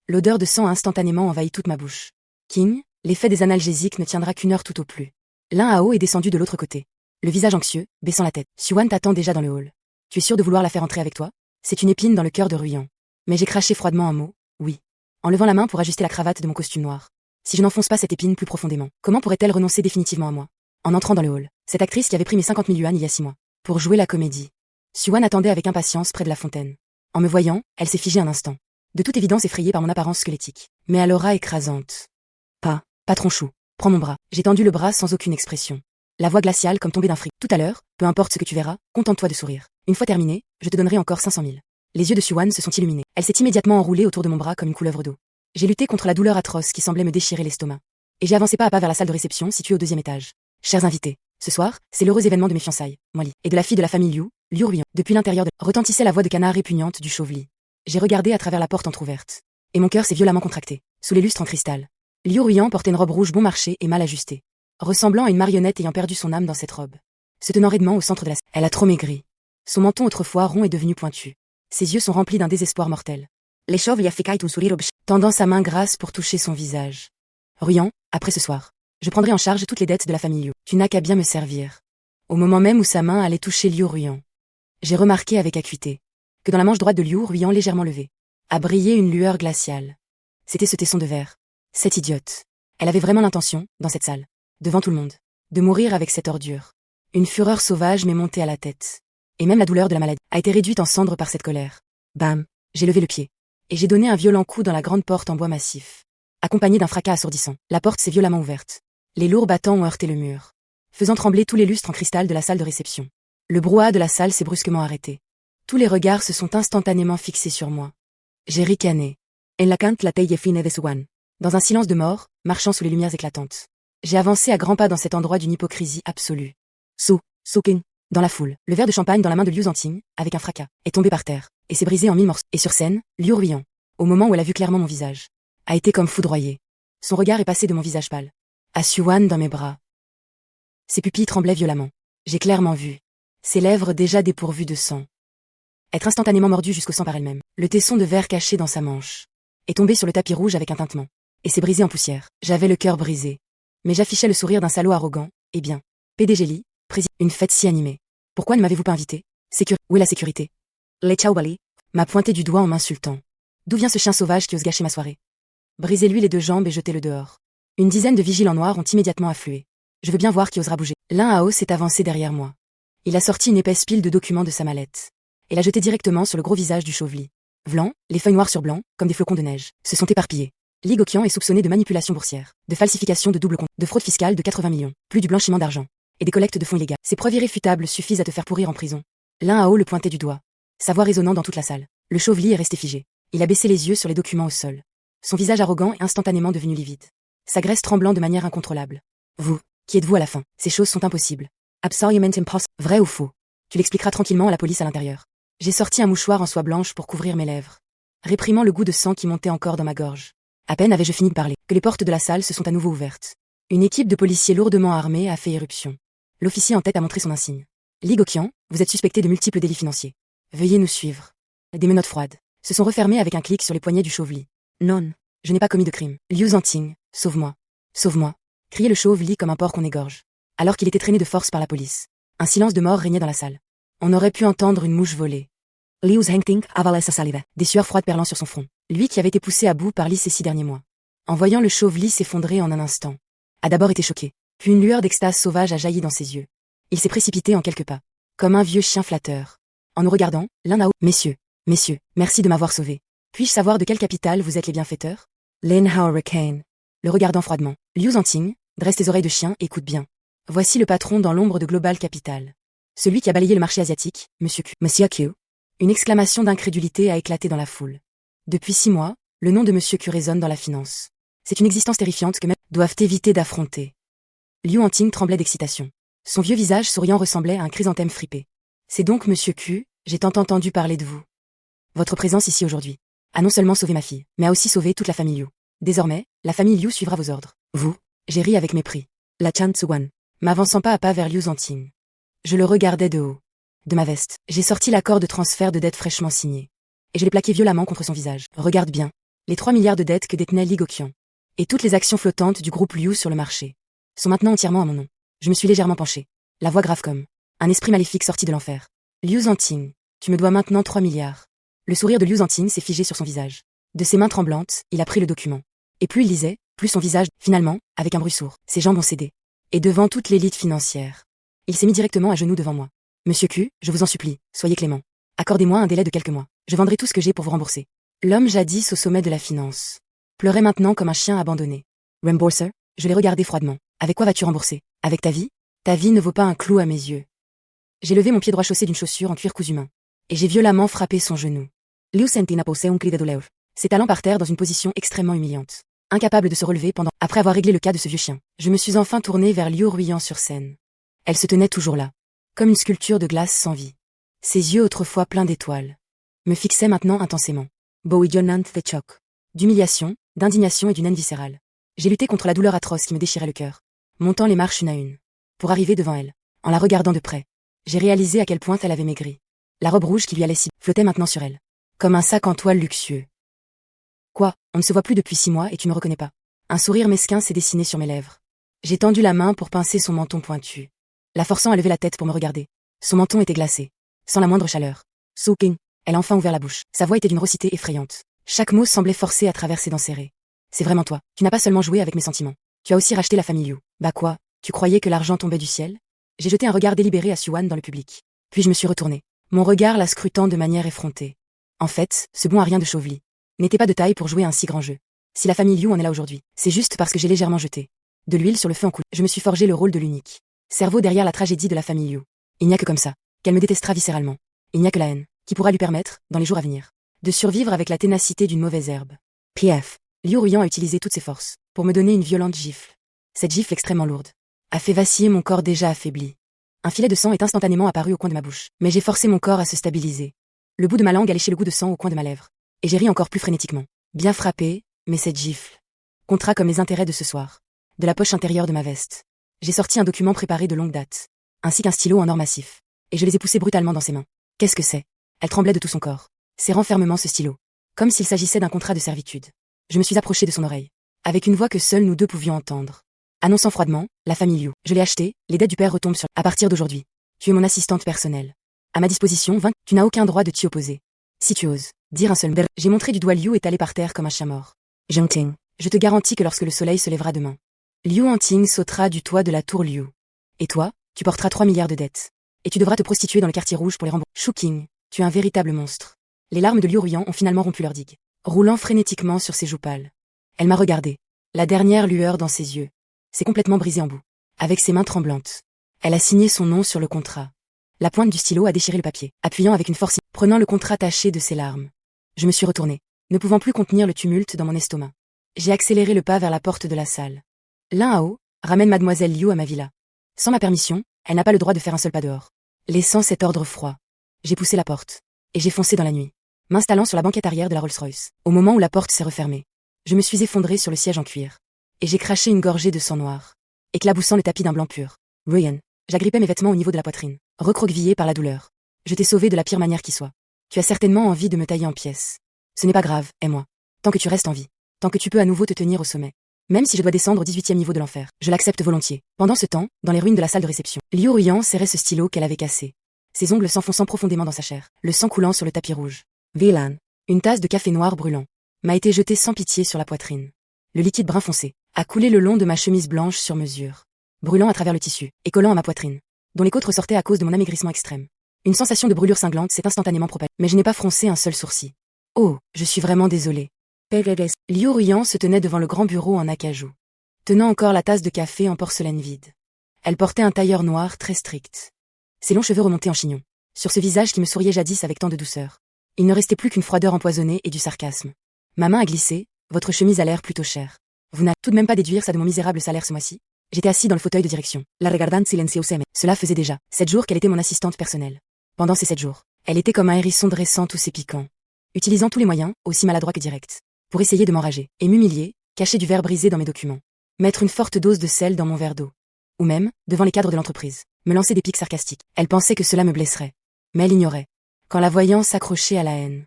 S1: L'odeur de sang a instantanément envahi toute ma bouche. King, l'effet des analgésiques ne tiendra qu'1 heure tout au plus. L'un à haut est descendu de l'autre côté, le visage anxieux, baissant la tête. Suan t'attend déjà dans le hall. Tu es sûr de vouloir la faire entrer avec toi? C'est une épine dans le cœur de Ruyant. Mais j'ai craché froidement un mot, oui, en levant la main pour ajuster la cravate de mon costume noir. Si je n'enfonce pas cette épine plus profondément, comment pourrait-elle renoncer définitivement à moi? En entrant dans le hall, cette actrice qui avait pris mes 50 000 yuan il y a 6 mois, pour jouer la comédie. Suan attendait avec impatience près de la fontaine. En me voyant, elle s'est figée un instant. De toute évidence effrayée par mon apparence squelettique, mais à l'aura écrasante. Patron chou, prends mon bras. J'ai tendu le bras sans aucune expression. La voix glaciale comme tombée d'un fric. Tout à l'heure, peu importe ce que tu verras, contente-toi de sourire. Une fois terminé, je te donnerai encore 500 000. Les yeux de Suan se sont illuminés. Elle s'est immédiatement enroulée autour de mon bras comme une couleuvre d'eau. J'ai lutté contre la douleur atroce qui semblait me déchirer l'estomac. Et j'ai avancé pas à pas vers la salle de réception située au 2e étage. Chers invités, ce soir, c'est l'heureux événement de mes fiançailles, Molly, et de la fille de la famille Liu, Liu Ruyant. Depuis l'intérieur retentissait la voix de canard répugnante du Chauvelin. J'ai regardé à travers la porte entr'ouverte. Et mon cœur s'est violemment contracté, sous les lustres en cristal. Liu Ruyant portait une robe rouge bon marché et mal ajustée, ressemblant à une marionnette ayant perdu son âme dans cette robe. Se tenant raidement au centre de la... Elle a trop maigri. Son menton autrefois rond est devenu pointu. Ses yeux sont remplis d'un désespoir mortel. Les chauves y afficaient un sourire tendant sa main grasse pour toucher son visage. Ruyant, après ce soir, je prendrai en charge toutes les dettes de la famille Liu. Tu n'as qu'à bien me servir. Au moment même où sa main allait toucher Liu Ruyant, j'ai remarqué avec acuité que dans la manche droite de Liu Ruyant légèrement levée, a brillé une lueur glaciale. C'était ce tesson de verre. Cette idiote. Elle avait vraiment l'intention, dans cette salle, devant tout le monde, de mourir avec cette ordure. Une fureur sauvage m'est montée à la tête. Et même la douleur de la maladie a été réduite en cendres par cette colère. Bam! J'ai levé le pied. Et j'ai donné un violent coup dans la grande porte en bois massif. Accompagné d'un fracas assourdissant, la porte s'est violemment ouverte. Les lourds battants ont heurté le mur, faisant trembler tous les lustres en cristal de la salle de réception. Le brouhaha de la salle s'est brusquement arrêté. Tous les regards se sont instantanément fixés sur moi. J'ai ricané. En la cante la taille fine de Swan. Dans un silence de mort, marchant sous les lumières éclatantes. J'ai avancé à grands pas dans cet endroit d'une hypocrisie absolue. Soaking. Dans la foule, le verre de champagne dans la main de Liu Zanting, avec un fracas, est tombé par terre, et s'est brisé en 1000 morceaux. Et sur scène, Liu Ruyant, au moment où elle a vu clairement mon visage, a été comme foudroyée. Son regard est passé de mon visage pâle à Suan dans mes bras. Ses pupilles tremblaient violemment. J'ai clairement vu ses lèvres déjà dépourvues de sang être instantanément mordues jusqu'au sang par elle-même. Le tesson de verre caché dans sa manche est tombé sur le tapis rouge avec un tintement, et s'est brisé en poussière. J'avais le cœur brisé, mais j'affichais le sourire d'un salaud arrogant. Eh bien, PDG Lee, président, une fête si animée. Pourquoi ne m'avez-vous pas invité? Où est la sécurité? Les Chaobali m'a pointé du doigt en m'insultant. D'où vient ce chien sauvage qui ose gâcher ma soirée? Brisez-lui les 2 jambes et jetez-le dehors. Une dizaine de vigiles en noir ont immédiatement afflué. Je veux bien voir qui osera bouger. L'un à haut s'est avancé derrière moi. Il a sorti une épaisse pile de documents de sa mallette et l'a jeté directement sur le gros visage du chauve-lit. Vlan, les feuilles noires sur blanc, comme des flocons de neige, se sont éparpillées. Li Goqian est soupçonné de manipulation boursière, de falsification de double compte, de fraude fiscale de 80 millions, plus du blanchiment d'argent, et des collectes de fonds illégales. Ces preuves irréfutables suffisent à te faire pourrir en prison. L'un à haut le pointait du doigt. Sa voix résonnant dans toute la salle. Le chauve-lit est resté figé. Il a baissé les yeux sur les documents au sol. Son visage arrogant est instantanément devenu livide. Sa graisse tremblant de manière incontrôlable. Vous, qui êtes-vous à la fin? Ces choses sont impossibles. Absolument impossible. Vrai ou faux? Tu l'expliqueras tranquillement à la police à l'intérieur. J'ai sorti un mouchoir en soie blanche pour couvrir mes lèvres, réprimant le goût de sang qui montait encore dans ma gorge. À peine avais-je fini de parler, que les portes de la salle se sont à nouveau ouvertes. Une équipe de policiers lourdement armés a fait éruption. L'officier en tête a montré son insigne. Li Goqian, vous êtes suspecté de multiples délits financiers. Veuillez nous suivre. Des menottes froides se sont refermées avec un clic sur les poignets du chauve-lit. Non, je n'ai pas commis de crime. Liu Zanting, sauve-moi. Sauve-moi. Criait le chauve-lit comme un porc qu'on égorge. Alors qu'il était traîné de force par la police. Un silence de mort régnait dans la salle. On aurait pu entendre une mouche voler. Liu Zanting avalait sa salive, des sueurs froides perlant sur son front. Lui qui avait été poussé à bout par Li ces 6 derniers mois. En voyant le chauve-lit s'effondrer en un instant, a d'abord été choqué. Puis une lueur d'extase sauvage a jailli dans ses yeux. Il s'est précipité en quelques pas, comme un vieux chien flatteur. En nous regardant, l'un à haut. Messieurs, merci de m'avoir sauvé. Puis-je savoir de quelle capitale vous êtes les bienfaiteurs? Lin Hurricane. Le regardant froidement. Liu Zanting, dresse tes oreilles de chien et écoute bien. Voici le patron dans l'ombre de Global Capital. Celui qui a balayé le marché asiatique, Monsieur Q. Monsieur Q. Une exclamation d'incrédulité a éclaté dans la foule. Depuis 6 mois, le nom de Monsieur Q résonne dans la finance. C'est une existence terrifiante que même doivent éviter d'affronter. Liu Zanting tremblait d'excitation. Son vieux visage souriant ressemblait à un chrysanthème fripé. C'est donc Monsieur Q, j'ai tant entendu parler de vous. Votre présence ici aujourd'hui a non seulement sauvé ma fille, mais a aussi sauvé toute la famille Liu. Désormais, la famille Liu suivra vos ordres. Vous, j'ai ri avec mépris. La Chan Tsuwan, m'avançant pas à pas vers Liu Zanting. Je le regardais de haut. De ma veste, j'ai sorti l'accord de transfert de dette fraîchement signé. Et je l'ai plaqué violemment contre son visage. Regarde bien. Les 3 milliards de dettes que détenait Li Goqian. Et toutes les actions flottantes du groupe Liu sur le marché sont maintenant entièrement à mon nom. Je me suis légèrement penché. La voix grave comme un esprit maléfique sorti de l'enfer. Liu Zanting, tu me dois maintenant 3 milliards. Le sourire de Liu Zanting s'est figé sur son visage. De ses mains tremblantes, il a pris le document. Et plus il lisait, plus son visage, finalement, avec un bruit sourd, ses jambes ont cédé. Et devant toute l'élite financière, il s'est mis directement à genoux devant moi. Monsieur Q, je vous en supplie, soyez clément. Accordez-moi un délai de quelques mois. Je vendrai tout ce que j'ai pour vous rembourser. L'homme jadis au sommet de la finance pleurait maintenant comme un chien abandonné. Rembourser? Je l'ai regardé froidement. Avec quoi vas-tu rembourser? Avec ta vie? Ta vie ne vaut pas un clou à mes yeux. J'ai levé mon pied droit chaussé d'une chaussure en cuir cousu main. Et j'ai violemment frappé son genou. Liu Zanting a poussé un cri de douleur, s'étalant par terre dans une position extrêmement humiliante. Incapable de se relever après avoir réglé le cas de ce vieux chien, je me suis enfin tournée vers Liu Ruyant sur scène. Elle se tenait toujours là, comme une sculpture de glace sans vie. Ses yeux autrefois pleins d'étoiles me fixaient maintenant intensément. Bouillonnant de choc, d'humiliation, d'indignation et d'une haine viscérale. J'ai lutté contre la douleur atroce qui me déchirait le cœur, montant les marches une à une, pour arriver devant elle. En la regardant de près, j'ai réalisé à quel point elle avait maigri. La robe rouge qui lui allait si flottait maintenant sur elle, comme un sac en toile luxueux. Quoi, on ne se voit plus depuis 6 mois et tu me reconnais pas? Un sourire mesquin s'est dessiné sur mes lèvres. J'ai tendu la main pour pincer son menton pointu, la forçant à lever la tête pour me regarder. Son menton était glacé, sans la moindre chaleur. Soaking. Elle a enfin ouvert la bouche. Sa voix était d'une raucité effrayante. Chaque mot semblait forcé à travers ses dents serrées. C'est vraiment toi. Tu n'as pas seulement joué avec mes sentiments. Tu as aussi racheté la famille Liu. Bah quoi? Tu croyais que l'argent tombait du ciel? J'ai jeté un regard délibéré à Suan dans le public. Puis je me suis retournée, mon regard la scrutant de manière effrontée. En fait, ce bon à rien de Chauvelin n'était pas de taille pour jouer un si grand jeu. Si la famille Liu en est là aujourd'hui, c'est juste parce que j'ai légèrement jeté de l'huile sur le feu en couple. Je me suis forgé le rôle de l'unique cerveau derrière la tragédie de la famille Liu. Il n'y a que comme ça qu'elle me détestera viscéralement. Il n'y a que la haine qui pourra lui permettre, dans les jours à venir, de survivre avec la ténacité d'une mauvaise herbe. P.F. Liu Ruyan a utilisé toutes ses forces pour me donner une violente gifle. Cette gifle extrêmement lourde a fait vaciller mon corps déjà affaibli. Un filet de sang est instantanément apparu au coin de ma bouche, mais j'ai forcé mon corps à se stabiliser. Le bout de ma langue a léché le goût de sang au coin de ma lèvre, et j'ai ri encore plus frénétiquement. Bien frappé, mais cette gifle comptera comme les intérêts de ce soir. De la poche intérieure de ma veste, j'ai sorti un document préparé de longue date, ainsi qu'un stylo en or massif, et je les ai poussés brutalement dans ses mains. Qu'est-ce que c'est? Elle tremblait de tout son corps, serrant fermement ce stylo, comme s'il s'agissait d'un contrat de servitude. Je me suis approché de son oreille, avec une voix que seuls nous deux pouvions entendre, annonçant froidement, la famille Liu. Je l'ai acheté, les dettes du père retombent sur... À partir d'aujourd'hui, tu es mon assistante personnelle. À ma disposition, 20, tu n'as aucun droit de t'y opposer. Si tu oses dire un seul... J'ai montré du doigt Liu étalé par terre comme un chat mort. Zhengting, je te garantis que lorsque le soleil se lèvera demain, Liu Hanting sautera du toit de la tour Liu. Et toi, tu porteras 3 milliards de dettes. Et tu devras te prostituer dans le quartier rouge pour les rembourser. Shuking, tu es un véritable monstre. Les larmes de Liu Ruyan ont finalement rompu leur digue, roulant frénétiquement sur ses joues pâles. Elle m'a regardé, la dernière lueur dans ses yeux. C'est complètement brisé en bout. Avec ses mains tremblantes, elle a signé son nom sur le contrat. La pointe du stylo a déchiré le papier, appuyant avec une force, prenant le contrat taché de ses larmes. Je me suis retournée, ne pouvant plus contenir le tumulte dans mon estomac. J'ai accéléré le pas vers la porte de la salle. L'un à haut, ramène mademoiselle Liu à ma villa. Sans ma permission, elle n'a pas le droit de faire un seul pas dehors. Laissant cet ordre froid, j'ai poussé la porte, et j'ai foncé dans la nuit, m'installant sur la banquette arrière de la Rolls-Royce. Au moment où la porte s'est refermée, je me suis effondrée sur le siège en cuir, et j'ai craché une gorgée de sang noir, éclaboussant le tapis d'un blanc pur. Ryan, j'agrippais mes vêtements au niveau de la poitrine, recroquevillée par la douleur. Je t'ai sauvé de la pire manière qui soit. Tu as certainement envie de me tailler en pièces. Ce n'est pas grave, aie-moi. Tant que tu restes en vie. Tant que tu peux à nouveau te tenir au sommet. Même si je dois descendre au 18e niveau de l'enfer, je l'accepte volontiers. Pendant ce temps, dans les ruines de la salle de réception, Liu Ruyan serrait ce stylo qu'elle avait cassé, ses ongles s'enfonçant profondément dans sa chair, le sang coulant sur le tapis rouge. Vilan, une tasse de café noir brûlant, m'a été jetée sans pitié sur la poitrine. Le liquide brun foncé a coulé le long de ma chemise blanche sur mesure, brûlant à travers le tissu et collant à ma poitrine, dont les côtes ressortaient à cause de mon amaigrissement extrême. Une sensation de brûlure cinglante s'est instantanément propagée, mais je n'ai pas froncé un seul sourcil. Oh, je suis vraiment désolée. Liu Ruyan se tenait devant le grand bureau en acajou, tenant encore la tasse de café en porcelaine vide. Elle portait un tailleur noir très strict. Ses longs cheveux remontaient en chignon, sur ce visage qui me souriait jadis avec tant de douceur. Il ne restait plus qu'une froideur empoisonnée et du sarcasme. Ma main a glissé, votre chemise a l'air plutôt chère. Vous n'avez tout de même pas déduire ça de mon misérable salaire ce mois-ci? J'étais assis dans le fauteuil de direction, la regardant silenciosamente. Cela faisait déjà 7 jours qu'elle était mon assistante personnelle. Pendant ces 7 jours, elle était comme un hérisson dressant tous ses piquants, utilisant tous les moyens, aussi maladroits que directs, pour essayer de m'enrager et m'humilier, cacher du verre brisé dans mes documents, mettre une forte dose de sel dans mon verre d'eau, ou même, devant les cadres de l'entreprise, me lancer des pics sarcastiques. Elle pensait que cela me blesserait, mais elle ignorait, qu'en la voyant s'accrocher à la haine,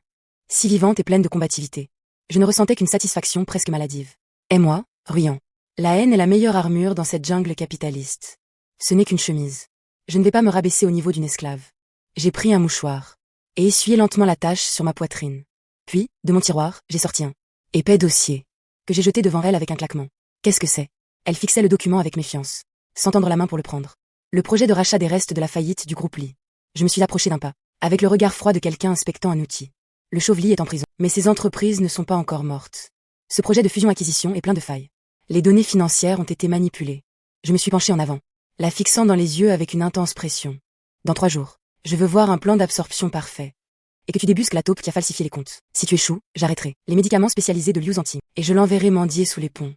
S1: si vivante et pleine de combativité, je ne ressentais qu'une satisfaction presque maladive. Et moi, Ruyan, la haine est la meilleure armure dans cette jungle capitaliste. Ce n'est qu'une chemise. Je ne vais pas me rabaisser au niveau d'une esclave. J'ai pris un mouchoir, et essuyé lentement la tache sur ma poitrine. Puis, de mon tiroir, j'ai sorti un épais dossier, que j'ai jeté devant elle avec un claquement. Qu'est-ce que c'est? Elle fixait le document avec méfiance, sans tendre la main pour le prendre. Le projet de rachat des restes de la faillite du groupe Lee. Je me suis approché d'un pas, avec le regard froid de quelqu'un inspectant un outil. Le Chauvelin est en prison, mais ses entreprises ne sont pas encore mortes. Ce projet de fusion-acquisition est plein de failles. Les données financières ont été manipulées. Je me suis penché en avant, la fixant dans les yeux avec une intense pression. Dans 3 jours, je veux voir un plan d'absorption parfait. Et que tu débusques la taupe qui a falsifié les comptes. Si tu échoues, j'arrêterai les médicaments spécialisés de Liu Zanti, et je l'enverrai mendier sous les ponts.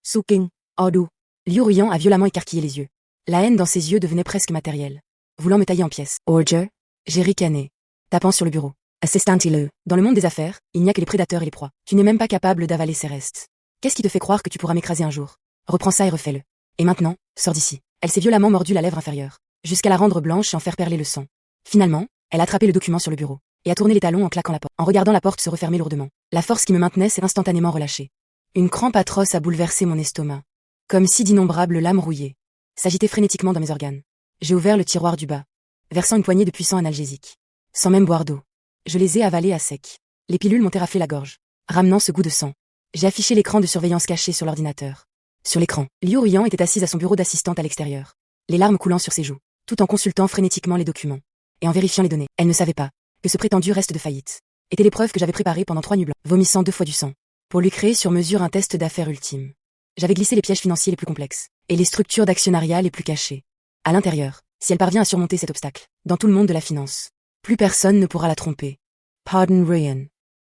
S1: Suking, Ordu. Liu Ruyan a violemment écarquillé les yeux. La haine dans ses yeux devenait presque matérielle, voulant me tailler en pièces. Orger, j'ai ricané, tapant sur le bureau. Assistant Liu. Dans le monde des affaires, il n'y a que les prédateurs et les proies. Tu n'es même pas capable d'avaler ses restes. Qu'est-ce qui te fait croire que tu pourras m'écraser un jour? Reprends ça et refais-le. Et maintenant, sors d'ici. Elle s'est violemment mordu la lèvre inférieure, jusqu'à la rendre blanche et en faire perler le sang. Finalement, elle a attrapé le document sur le bureau. et a tourné les talons en claquant la porte. En regardant la porte se refermer lourdement, la force qui me maintenait s'est instantanément relâchée. Une crampe atroce a bouleversé mon estomac, comme si d'innombrables lames rouillées s'agitaient frénétiquement dans mes organes. J'ai ouvert le tiroir du bas, versant une poignée de puissants analgésiques. Sans même boire d'eau, je les ai avalés à sec. Les pilules m'ont éraflé la gorge, ramenant ce goût de sang. J'ai affiché l'écran de surveillance caché sur l'ordinateur. Sur l'écran, Liu Ruyan était assise à son bureau d'assistante à l'extérieur, les larmes coulant sur ses joues, tout en consultant frénétiquement les documents et en vérifiant les données. Elle ne savait pas que ce prétendu reste de faillite était l'épreuve que j'avais préparée pendant 3 nuits blanches, vomissant 2 fois du sang, pour lui créer sur mesure un test d'affaires ultime. J'avais glissé les pièges financiers les plus complexes et les structures d'actionnariat les plus cachées. À l'intérieur, si elle parvient à surmonter cet obstacle, dans tout le monde de la finance, plus personne ne pourra la tromper. Pardon, Ryan.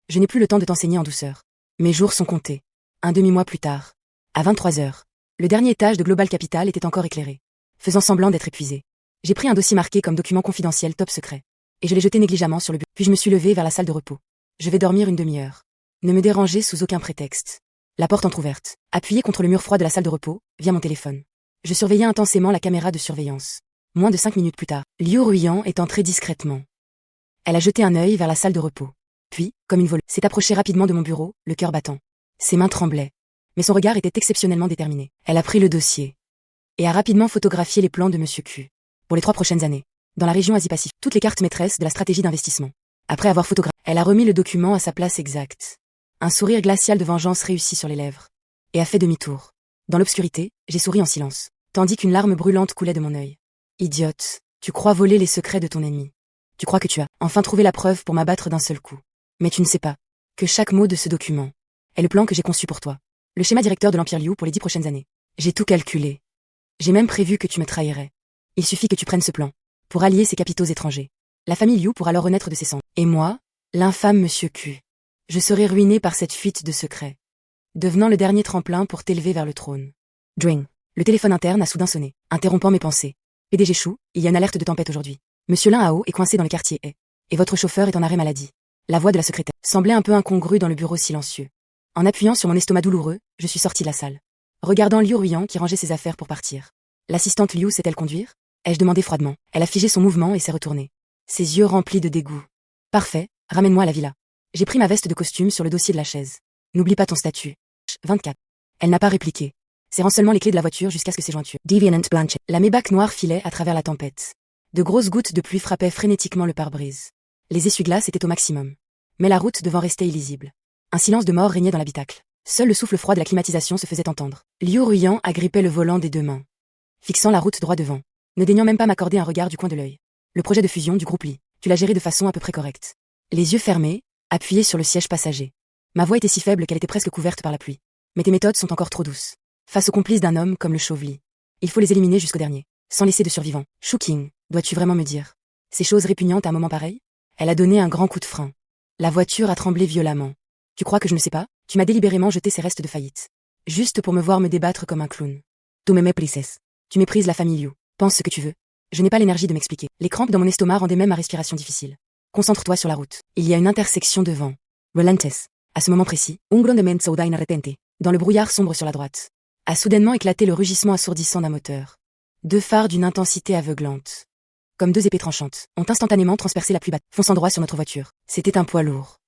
S1: Je n'ai plus le temps de t'enseigner en douceur. Mes jours sont comptés. Un demi-mois plus tard, à 23 heures, le dernier étage de Global Capital était encore éclairé, faisant semblant d'être épuisé. J'ai pris un dossier marqué comme document confidentiel top secret, et je l'ai jeté négligemment sur le bureau. Puis je me suis levée vers la salle de repos. Je vais dormir une demi-heure. Ne me dérangez sous aucun prétexte. La porte entr'ouverte, appuyée contre le mur froid de la salle de repos, via mon téléphone. Je surveillais intensément la caméra de surveillance. Moins de 5 minutes plus tard, Liu Ruyan est entrée discrètement. Elle a jeté un œil vers la salle de repos. Puis, comme une voleuse, s'est approchée rapidement de mon bureau, le cœur battant. Ses mains tremblaient, mais son regard était exceptionnellement déterminé. Elle a pris le dossier et a rapidement photographié les plans de Monsieur Q pour les 3 prochaines années, dans la région Asie-Pacifique, toutes les cartes maîtresses de la stratégie d'investissement. Après avoir photographié, elle a remis le document à sa place exacte. Un sourire glacial de vengeance réussit sur les lèvres, et a fait demi-tour. Dans l'obscurité, j'ai souri en silence, tandis qu'une larme brûlante coulait de mon œil. Idiote, tu crois voler les secrets de ton ennemi. Tu crois que tu as enfin trouvé la preuve pour m'abattre d'un seul coup. Mais tu ne sais pas que chaque mot de ce document est le plan que j'ai conçu pour toi. Le schéma directeur de l'Empire Liu pour les 10 prochaines années. J'ai tout calculé. J'ai même prévu que tu me trahirais. Il suffit que tu prennes ce plan pour allier ces capitaux étrangers. La famille Liu pourra alors renaître de ses cendres. Et moi, l'infâme Monsieur Q, je serai ruiné par cette fuite de secrets, devenant le dernier tremplin pour t'élever vers le trône. Dring. Le téléphone interne a soudain sonné, interrompant mes pensées. PDG Chou, il y a une alerte de tempête aujourd'hui. Monsieur Lin Hao est coincé dans le quartier A, et votre chauffeur est en arrêt maladie. La voix de la secrétaire semblait un peu incongrue dans le bureau silencieux. En appuyant sur mon estomac douloureux, je suis sortie de la salle, regardant Liu Ruyan qui rangeait ses affaires pour partir. L'assistante Liu sait-elle conduire? Ai-je demandé froidement. Elle a figé son mouvement et s'est retournée, ses yeux remplis de dégoût. Parfait, ramène-moi à la villa. J'ai pris ma veste de costume sur le dossier de la chaise. N'oublie pas ton statut. 24. Elle n'a pas répliqué, serrant seulement les clés de la voiture jusqu'à ce que ses jointures. Deviant Blanche. La Maybach noire filait à travers la tempête. De grosses gouttes de pluie frappaient frénétiquement le pare-brise. Les essuie-glaces étaient au maximum, mais la route devant rester illisible. Un silence de mort régnait dans l'habitacle. Seul le souffle froid de la climatisation se faisait entendre. Liu Ruyan agrippait le volant des 2 mains, fixant la route droit devant, ne daignant même pas m'accorder un regard du coin de l'œil. Le projet de fusion du groupe Li, tu l'as géré de façon à peu près correcte. Les yeux fermés, appuyé sur le siège passager. Ma voix était si faible qu'elle était presque couverte par la pluie. Mais tes méthodes sont encore trop douces. Face aux complices d'un homme comme le chauve Li, il faut les éliminer jusqu'au dernier, sans laisser de survivants. Shu King, dois-tu vraiment me dire ces choses répugnantes à un moment pareil? Elle a donné un grand coup de frein. La voiture a tremblé violemment. Tu crois que je ne sais pas? Tu m'as délibérément jeté ces restes de faillite, juste pour me voir me débattre comme un clown. Tu me méprises. Tu méprises la famille Liu. Pense ce que tu veux. Je n'ai pas l'énergie de m'expliquer. Les crampes dans mon estomac rendaient même ma respiration difficile. Concentre-toi sur la route. Il y a une intersection devant. Relentless. À ce moment précis, un grondement saudain repente, dans le brouillard sombre sur la droite, a soudainement éclaté le rugissement assourdissant d'un moteur. 2 phares d'une intensité aveuglante, comme 2 épées tranchantes, ont instantanément transpercé la pluie battue, fonçant droit sur notre voiture. C'était un poids lourd.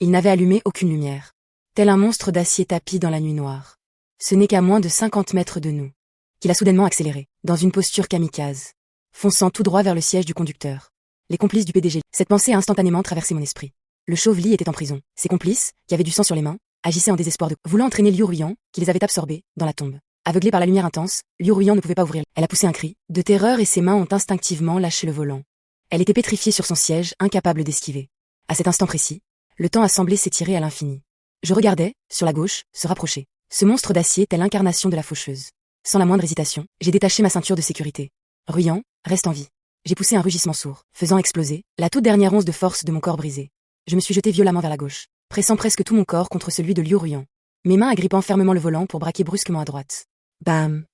S1: Il n'avait allumé aucune lumière, tel un monstre d'acier tapi dans la nuit noire. Ce n'est qu'à moins de 50 mètres de nous qu'il a soudainement accéléré, dans une posture kamikaze, fonçant tout droit vers le siège du conducteur. Les complices du PDG. Cette pensée a instantanément traversé mon esprit. Le chauve Li était en prison. Ses complices, qui avaient du sang sur les mains, agissaient en désespoir voulant entraîner Liu Ruyan, qui les avait absorbés, dans la tombe. Aveuglée par la lumière intense, Liu Ruyan ne pouvait pas ouvrir. Elle a poussé un cri de terreur et ses mains ont instinctivement lâché le volant. Elle était pétrifiée sur son siège, incapable d'esquiver. À cet instant précis, le temps a semblé s'étirer à l'infini. Je regardais, sur la gauche, se rapprocher. Ce monstre d'acier tel l'incarnation de la faucheuse. Sans la moindre hésitation, j'ai détaché ma ceinture de sécurité. Ruyan, reste en vie. J'ai poussé un rugissement sourd, faisant exploser la toute dernière once de force de mon corps brisé. Je me suis jeté violemment vers la gauche, pressant presque tout mon corps contre celui de Liu Ruyan, mes mains agrippant fermement le volant pour braquer brusquement à droite. Bam!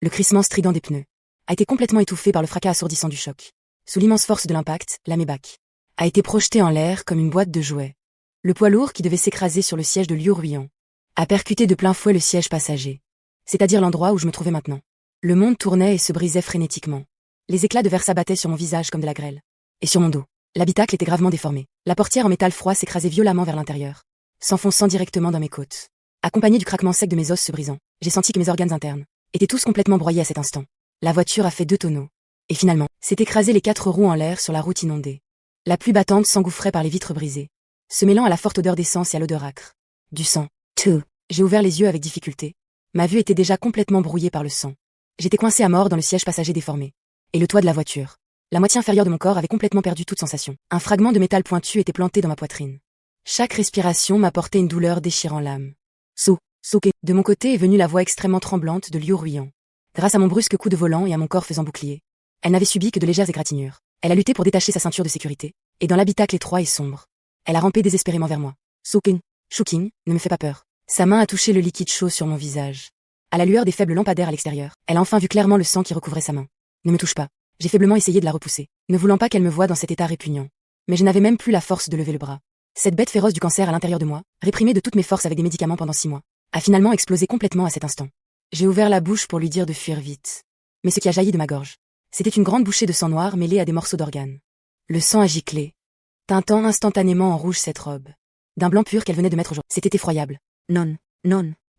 S1: Le crissement strident des pneus a été complètement étouffé par le fracas assourdissant du choc. Sous l'immense force de l'impact, la Maybach a été projetée en l'air comme une boîte de jouets. Le poids lourd qui devait s'écraser sur le siège de Liu Ruyan a percuté de plein fouet le siège passager, c'est-à-dire l'endroit où je me trouvais maintenant. Le monde tournait et se brisait frénétiquement. Les éclats de verre s'abattaient sur mon visage comme de la grêle, et sur mon dos. L'habitacle était gravement déformé. La portière en métal froid s'écrasait violemment vers l'intérieur, s'enfonçant directement dans mes côtes. Accompagné du craquement sec de mes os se brisant, j'ai senti que mes organes internes étaient tous complètement broyés à cet instant. La voiture a fait 2 tonneaux. Et finalement, s'est écrasé les 4 roues en l'air sur la route inondée. La pluie battante s'engouffrait par les vitres brisées, se mêlant à la forte odeur d'essence et à l'odeur âcre. Du sang. Tout. J'ai ouvert les yeux avec difficulté. Ma vue était déjà complètement brouillée par le sang. J'étais coincé à mort dans le siège passager déformé. Et le toit de la voiture. La moitié inférieure de mon corps avait complètement perdu toute sensation. Un fragment de métal pointu était planté dans ma poitrine. Chaque respiration m'apportait une douleur déchirant l'âme. Souke. De mon côté est venue la voix extrêmement tremblante de Liu Ruyan. Grâce à mon brusque coup de volant et à mon corps faisant bouclier, elle n'avait subi que de légères égratignures. Elle a lutté pour détacher sa ceinture de sécurité, et dans l'habitacle étroit et sombre, elle a rampé désespérément vers moi. Shuking, ne me fais pas peur. Sa main a touché le liquide chaud sur mon visage. À la lueur des faibles lampadaires à l'extérieur, elle a enfin vu clairement le sang qui recouvrait sa main. Ne me touche pas. J'ai faiblement essayé de la repousser, ne voulant pas qu'elle me voie dans cet état répugnant. Mais je n'avais même plus la force de lever le bras. Cette bête féroce du cancer à l'intérieur de moi, réprimée de toutes mes forces avec des médicaments pendant 6 mois, a finalement explosé complètement à cet instant. J'ai ouvert la bouche pour lui dire de fuir vite. Mais ce qui a jailli de ma gorge, c'était une grande bouchée de sang noir mêlée à des morceaux d'organes. Le sang a giclé, teintant instantanément en rouge cette robe. D'un blanc pur qu'elle venait de mettre au jour. C'était effroyable. Non.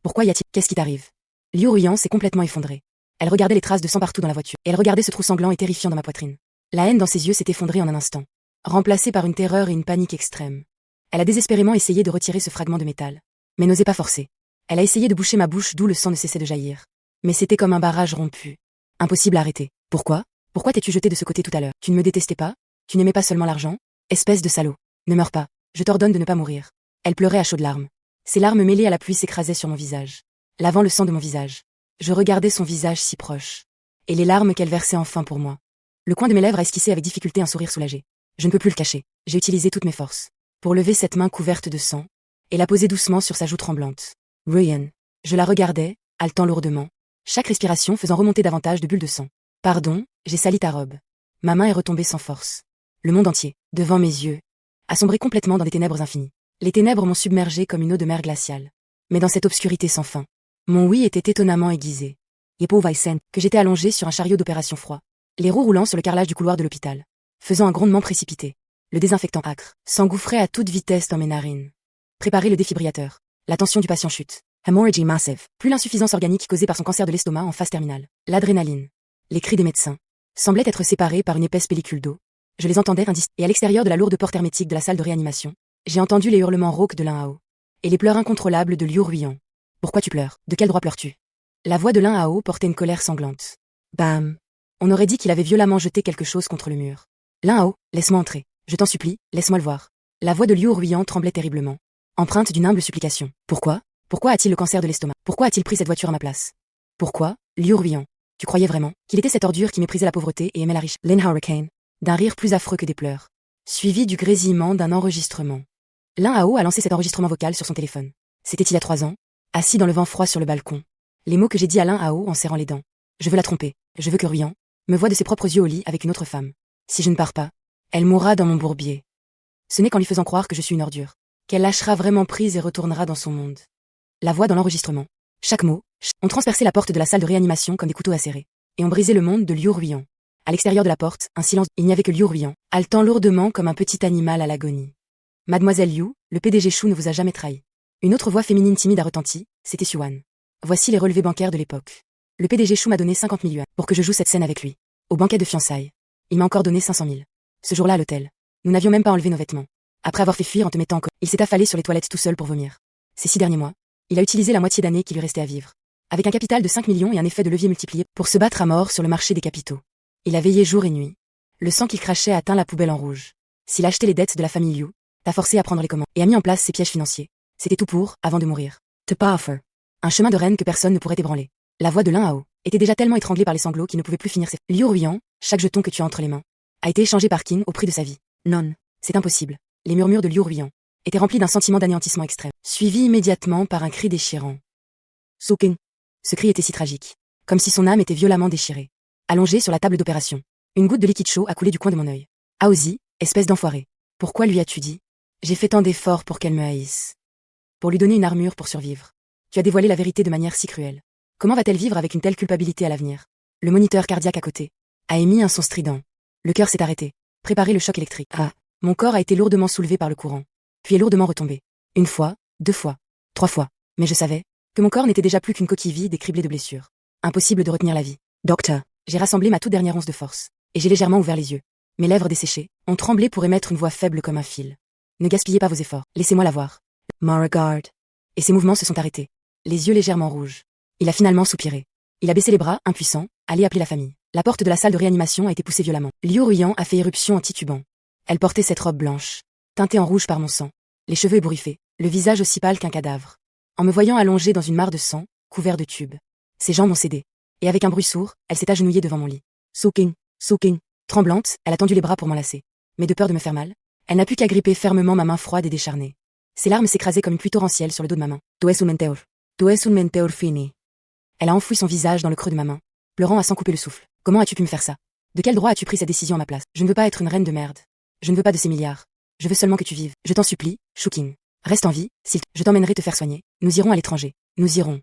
S1: Pourquoi y a-t-il? Qu'est-ce qui t'arrive? Liu Ruyan s'est complètement effondrée. Elle regardait les traces de sang partout dans la voiture, et elle regardait ce trou sanglant et terrifiant dans ma poitrine. La haine dans ses yeux s'est effondrée en un instant, remplacée par une terreur et une panique extrême. Elle a désespérément essayé de retirer ce fragment de métal, mais n'osait pas forcer. Elle a essayé de boucher ma bouche d'où le sang ne cessait de jaillir. Mais c'était comme un barrage rompu. Impossible à arrêter. Pourquoi t'es-tu jeté de ce côté tout à l'heure? Tu ne me détestais pas? Tu n'aimais pas seulement l'argent? Espèce de salaud. Ne meurs pas. Je t'ordonne de ne pas mourir. Elle pleurait à chaudes larmes. Ses larmes mêlées à la pluie s'écrasaient sur mon visage, lavant le sang de mon visage. Je regardais son visage si proche. Et les larmes qu'elle versait enfin pour moi. Le coin de mes lèvres a esquissé avec difficulté un sourire soulagé. Je ne peux plus le cacher. J'ai utilisé toutes mes forces pour lever cette main couverte de sang et la poser doucement sur sa joue tremblante. Ruyan. Je la regardais, haletant lourdement, chaque respiration faisant remonter davantage de bulles de sang. Pardon, j'ai sali ta robe. Ma main est retombée sans force. Le monde entier, devant mes yeux, a sombré complètement dans des ténèbres infinies. Les ténèbres m'ont submergé comme une eau de mer glaciale. Mais dans cette obscurité sans fin, mon oui était étonnamment aiguisé. Que j'étais allongé sur un chariot d'opération froid, les roues roulant sur le carrelage du couloir de l'hôpital, faisant un grondement précipité. Le désinfectant âcre s'engouffrait à toute vitesse dans mes narines. Préparer le défibrillateur. La tension du patient chute. Hemorrhage massive. Plus l'insuffisance organique causée par son cancer de l'estomac en phase terminale. L'adrénaline. Les cris des médecins semblaient être séparés par une épaisse pellicule d'eau. Je les entendais et à l'extérieur de la lourde porte hermétique de la salle de réanimation, j'ai entendu les hurlements rauques de Lin Hao et les pleurs incontrôlables de Liu Ruyan. Pourquoi tu pleures? De quel droit pleures-tu? La voix de Lin Hao portait une colère sanglante. Bam! On aurait dit qu'il avait violemment jeté quelque chose contre le mur. Lin Hao, laisse-moi entrer. Je t'en supplie, laisse-moi le voir. La voix de Liu Ruyan tremblait terriblement, empreinte d'une humble supplication. Pourquoi a-t-il le cancer de l'estomac? Pourquoi a-t-il pris cette voiture à ma place? Pourquoi, Liu Ruyan? Tu croyais vraiment qu'il était cette ordure qui méprisait la pauvreté et aimait la richesse? Lin Hurricane, d'un rire plus affreux que des pleurs, suivi du grésillement d'un enregistrement. Lin Hao a lancé cet enregistrement vocal sur son téléphone. C'était il y a 3 ans, assis dans le vent froid sur le balcon. Les mots que j'ai dit à Lin Hao en serrant les dents. Je veux la tromper. Je veux que Ruyan me voie de ses propres yeux au lit avec une autre femme. Si je ne pars pas, elle mourra dans mon bourbier. Ce n'est qu'en lui faisant croire que je suis une ordure qu'elle lâchera vraiment prise et retournera dans son monde. La voix dans l'enregistrement. Chaque mot, ont transpercé la porte de la salle de réanimation comme des couteaux acérés, et ont brisé le monde de Liu Ruyan. À l'extérieur de la porte, un silence. Il n'y avait que Liu Ruyan, haletant lourdement comme un petit animal à l'agonie. Mademoiselle Liu, le PDG Shu ne vous a jamais trahi. Une autre voix féminine timide a retenti, c'était Suan. Voici les relevés bancaires de l'époque. Le PDG Shu m'a donné 50 000 yuans pour que je joue cette scène avec lui. Au banquet de fiançailles. Il m'a encore donné 500 000. Ce jour-là à l'hôtel, nous n'avions même pas enlevé nos vêtements. Après avoir fait fuir en te mettant en coma, il s'est affalé sur les toilettes tout seul pour vomir. Ces 6 derniers mois, il a utilisé la moitié d'année qui lui restait à vivre. Avec un capital de 5 millions et un effet de levier multiplié pour se battre à mort sur le marché des capitaux. Il a veillé jour et nuit. Le sang qu'il crachait a teint la poubelle en rouge. S'il a acheté les dettes de la famille Liu, t'a forcé à prendre les commandes et a mis en place ses pièges financiers. C'était tout pour, avant de mourir, te pas offer. Un chemin de reine que personne ne pourrait ébranler. La voix de Lin Hao était déjà tellement étranglée par les sanglots qu'il ne pouvait plus finir ses... Liu Ruyan, chaque jeton que tu as entre les mains, a été échangé par Qin au prix de sa vie. Non, c'est impossible. Les murmures de Liu Ruyan étaient remplis d'un sentiment d'anéantissement extrême, suivi immédiatement par un cri déchirant. Soking. Ce cri était si tragique, comme si son âme était violemment déchirée. Allongé sur la table d'opération, une goutte de liquide chaud a coulé du coin de mon œil. Aozi, espèce d'enfoiré. Pourquoi lui as-tu dit? J'ai fait tant d'efforts pour qu'elle me haïsse. Pour lui donner une armure pour survivre. Tu as dévoilé la vérité de manière si cruelle. Comment va-t-elle vivre avec une telle culpabilité à l'avenir? Le moniteur cardiaque à côté a émis un son strident. Le cœur s'est arrêté. Préparez le choc électrique. Ah, Mon corps a été lourdement soulevé par le courant, puis est lourdement retombé. 1 fois, 2 fois, 3 fois. Mais je savais que mon corps n'était déjà plus qu'une coquille vide et criblée de blessures. Impossible de retenir la vie. Docteur. J'ai rassemblé ma toute dernière once de force, et j'ai légèrement ouvert les yeux. Mes lèvres desséchées ont tremblé pour émettre une voix faible comme un fil. Ne gaspillez pas vos efforts, laissez-moi la voir. Beauregard. Et ses mouvements se sont arrêtés, les yeux légèrement rouges. Il a finalement soupiré. Il a baissé les bras, impuissant, allé appeler la famille. La porte de la salle de réanimation a été poussée violemment. Liu Ruyan a fait éruption en titubant. Elle portait cette robe blanche, teintée en rouge par mon sang, les cheveux ébouriffés, le visage aussi pâle qu'un cadavre. En me voyant allongée dans une mare de sang, couvert de tubes, ses jambes ont cédé. Et avec un bruit sourd, elle s'est agenouillée devant mon lit. Soaking. Tremblante, elle a tendu les bras pour m'enlacer. Mais de peur de me faire mal, elle n'a pu qu'agripper fermement ma main froide et décharnée. Ses larmes s'écrasaient comme une pluie torrentielle sur le dos de ma main. Tu es un menteur fini. Elle a enfoui son visage dans le creux de ma main, pleurant à s'en couper le souffle. Comment as-tu pu me faire ça? De quel droit as-tu pris cette décision à ma place? Je ne veux pas être une reine de merde. Je ne veux pas de ces milliards. Je veux seulement que tu vives. Je t'en supplie, Shuking. Reste en vie, je t'emmènerai te faire soigner. Nous irons à l'étranger. Nous irons.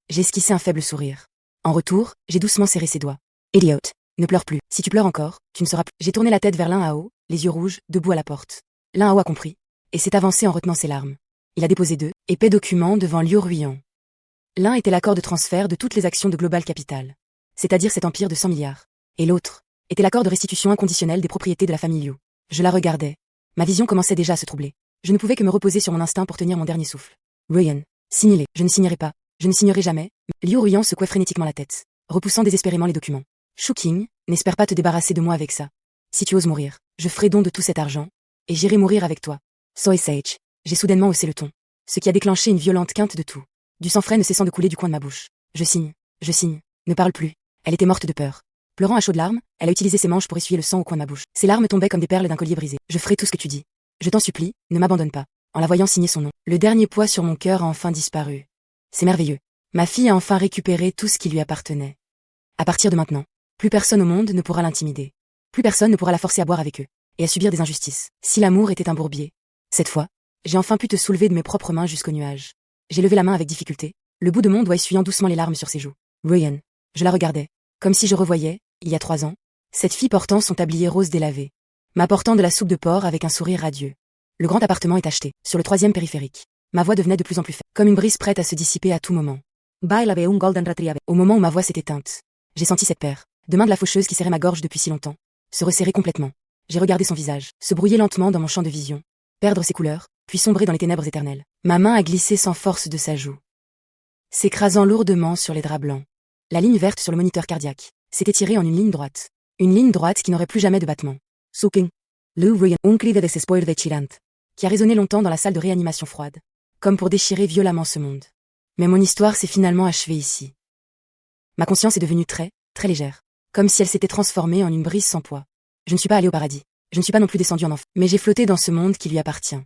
S1: J'ai esquissé un faible sourire. En retour, j'ai doucement serré ses doigts. Idiote. Ne pleure plus. Si tu pleures encore, tu ne seras plus. J'ai tourné la tête vers Lin Hao, les yeux rouges, debout à la porte. Lin Hao a compris, et s'est avancé en retenant ses larmes. Il a déposé 2 épais documents devant Liu Ruyan. L'un était l'accord de transfert de toutes les actions de Global Capital, c'est-à-dire cet empire de 100 milliards. Et l'autre était l'accord de restitution inconditionnelle des propriétés de la famille Liu. Je la regardais. Ma vision commençait déjà à se troubler. Je ne pouvais que me reposer sur mon instinct pour tenir mon dernier souffle. Ruyan. Signez-les. Je ne signerai pas. Je ne signerai jamais. Liu Ruyan secouait frénétiquement la tête, repoussant désespérément les documents. Shuking, n'espère pas te débarrasser de moi avec ça. Si tu oses mourir, je ferai don de tout cet argent, et j'irai mourir avec toi. Soy Sage. J'ai soudainement haussé le ton, ce qui a déclenché une violente quinte de tout. Du sang frais ne cessant de couler du coin de ma bouche. Je signe. Ne parle plus. Elle était morte de peur. Pleurant à chaudes larmes, elle a utilisé ses manches pour essuyer le sang au coin de ma bouche. Ses larmes tombaient comme des perles d'un collier brisé. Je ferai tout ce que tu dis. Je t'en supplie, ne m'abandonne pas. En la voyant signer son nom, le dernier poids sur mon cœur a enfin disparu. C'est merveilleux. Ma fille a enfin récupéré tout ce qui lui appartenait. À partir de maintenant, plus personne au monde ne pourra l'intimider. Plus personne ne pourra la forcer à boire avec eux, et à subir des injustices. Si l'amour était un bourbier. Cette fois, j'ai enfin pu te soulever de mes propres mains jusqu'au nuage. J'ai levé la main avec difficulté, le bout de mon doigt essuyant doucement les larmes sur ses joues. Ruyan. Je la regardais, comme si je revoyais, il y a 3 ans, cette fille portant son tablier rose délavé, m'apportant de la soupe de porc avec un sourire radieux. Le grand appartement est acheté, sur le 3e périphérique. Ma voix devenait de plus en plus faible, comme une brise prête à se dissiper à tout moment. Au moment où ma voix s'est éteinte, j'ai senti cette paire de mains de la faucheuse qui serrait ma gorge depuis si longtemps se resserrer complètement. J'ai regardé son visage, se brouiller lentement dans mon champ de vision, perdre ses couleurs, puis sombrer dans les ténèbres éternelles. Ma main a glissé sans force de sa joue, s'écrasant lourdement sur les draps blancs. La ligne verte sur le moniteur cardiaque s'était tirée en une ligne droite. Une ligne droite qui n'aurait plus jamais de battement. Soaking. Liu Ruyan. Un cri de desespoir déchirant, qui a résonné longtemps dans la salle de réanimation froide, comme pour déchirer violemment ce monde. Mais mon histoire s'est finalement achevée ici. Ma conscience est devenue très légère, comme si elle s'était transformée en une brise sans poids. Je ne suis pas allée au paradis. Je ne suis pas non plus descendue en enfer. Mais j'ai flotté dans ce monde qui lui appartient.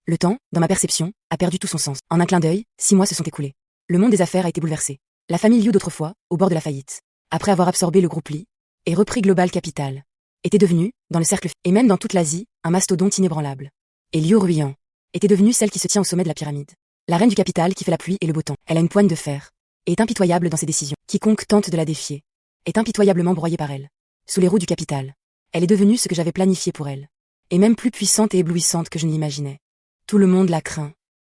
S1: Le temps, dans ma perception, a perdu tout son sens. En un clin d'œil, 6 mois se sont écoulés. Le monde des affaires a été bouleversé. La famille Liu d'autrefois, au bord de la faillite, après avoir absorbé le groupe Li, et repris Global Capital, était devenue, dans le cercle, et même dans toute l'Asie, un mastodonte inébranlable. Et Liu Ruyan était devenue celle qui se tient au sommet de la pyramide. La reine du capital qui fait la pluie et le beau temps. Elle a une poigne de fer, et est impitoyable dans ses décisions. Quiconque tente de la défier est impitoyablement broyé par elle. Sous les roues du capital, elle est devenue ce que j'avais planifié pour elle, et même plus puissante et éblouissante que je ne l'imaginais. Tout le monde la craint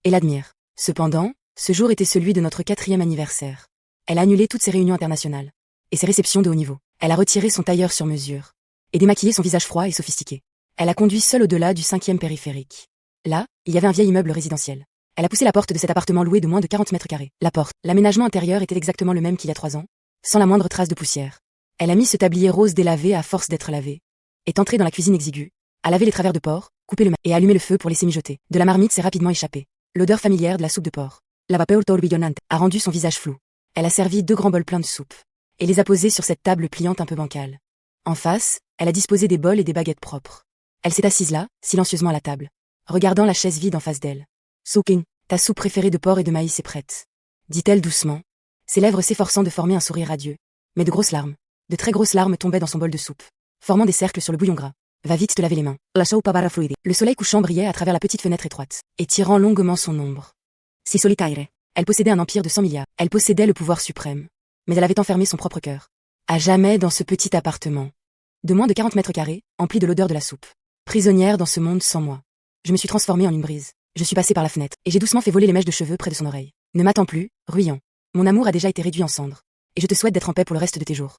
S1: et l'admire. Cependant, ce jour était celui de notre 4e anniversaire. Elle a annulé toutes ses réunions internationales et ses réceptions de haut niveau. Elle a retiré son tailleur sur mesure et démaquillé son visage froid et sophistiqué. Elle a conduit seule au-delà du 5e périphérique. Là, il y avait un vieil immeuble résidentiel. Elle a poussé la porte de cet appartement loué de moins de 40 mètres carrés. La porte, l'aménagement intérieur était exactement le même qu'il y a 3 ans, sans la moindre trace de poussière. Elle a mis ce tablier rose délavé à force d'être lavé, est entrée dans la cuisine exiguë, a lavé les travers de porc, coupé le et allumé le feu pour laisser mijoter. De la marmite s'est rapidement échappée. L'odeur familière de la soupe de porc. La vapeur tourbillonnante a rendu son visage flou. Elle a servi 2 grands bols pleins de soupe et les a posés sur cette table pliante un peu bancale. En face, elle a disposé des bols et des baguettes propres. Elle s'est assise là, silencieusement à la table, regardant la chaise vide en face d'elle. Soaking, ta soupe préférée de porc et de maïs est prête, dit-elle doucement, ses lèvres s'efforçant de former un sourire radieux. Mais de grosses larmes, de très grosses larmes tombaient dans son bol de soupe, formant des cercles sur le bouillon gras. Va vite te laver les mains. La soupe barra fluide. Le soleil couchant brillait à travers la petite fenêtre étroite, étirant longuement son ombre. Si solitaire. Elle possédait un empire de 100 milliards. Elle possédait le pouvoir suprême. Mais elle avait enfermé son propre cœur, à jamais dans ce petit appartement, de moins de 40 mètres carrés, empli de l'odeur de la soupe. Prisonnière dans ce monde sans moi. Je me suis transformée en une brise. Je suis passée par la fenêtre, et j'ai doucement fait voler les mèches de cheveux près de son oreille. Ne m'attends plus, Ruyan. Mon amour a déjà été réduit en cendres. Et je te souhaite d'être en paix pour le reste de tes jours.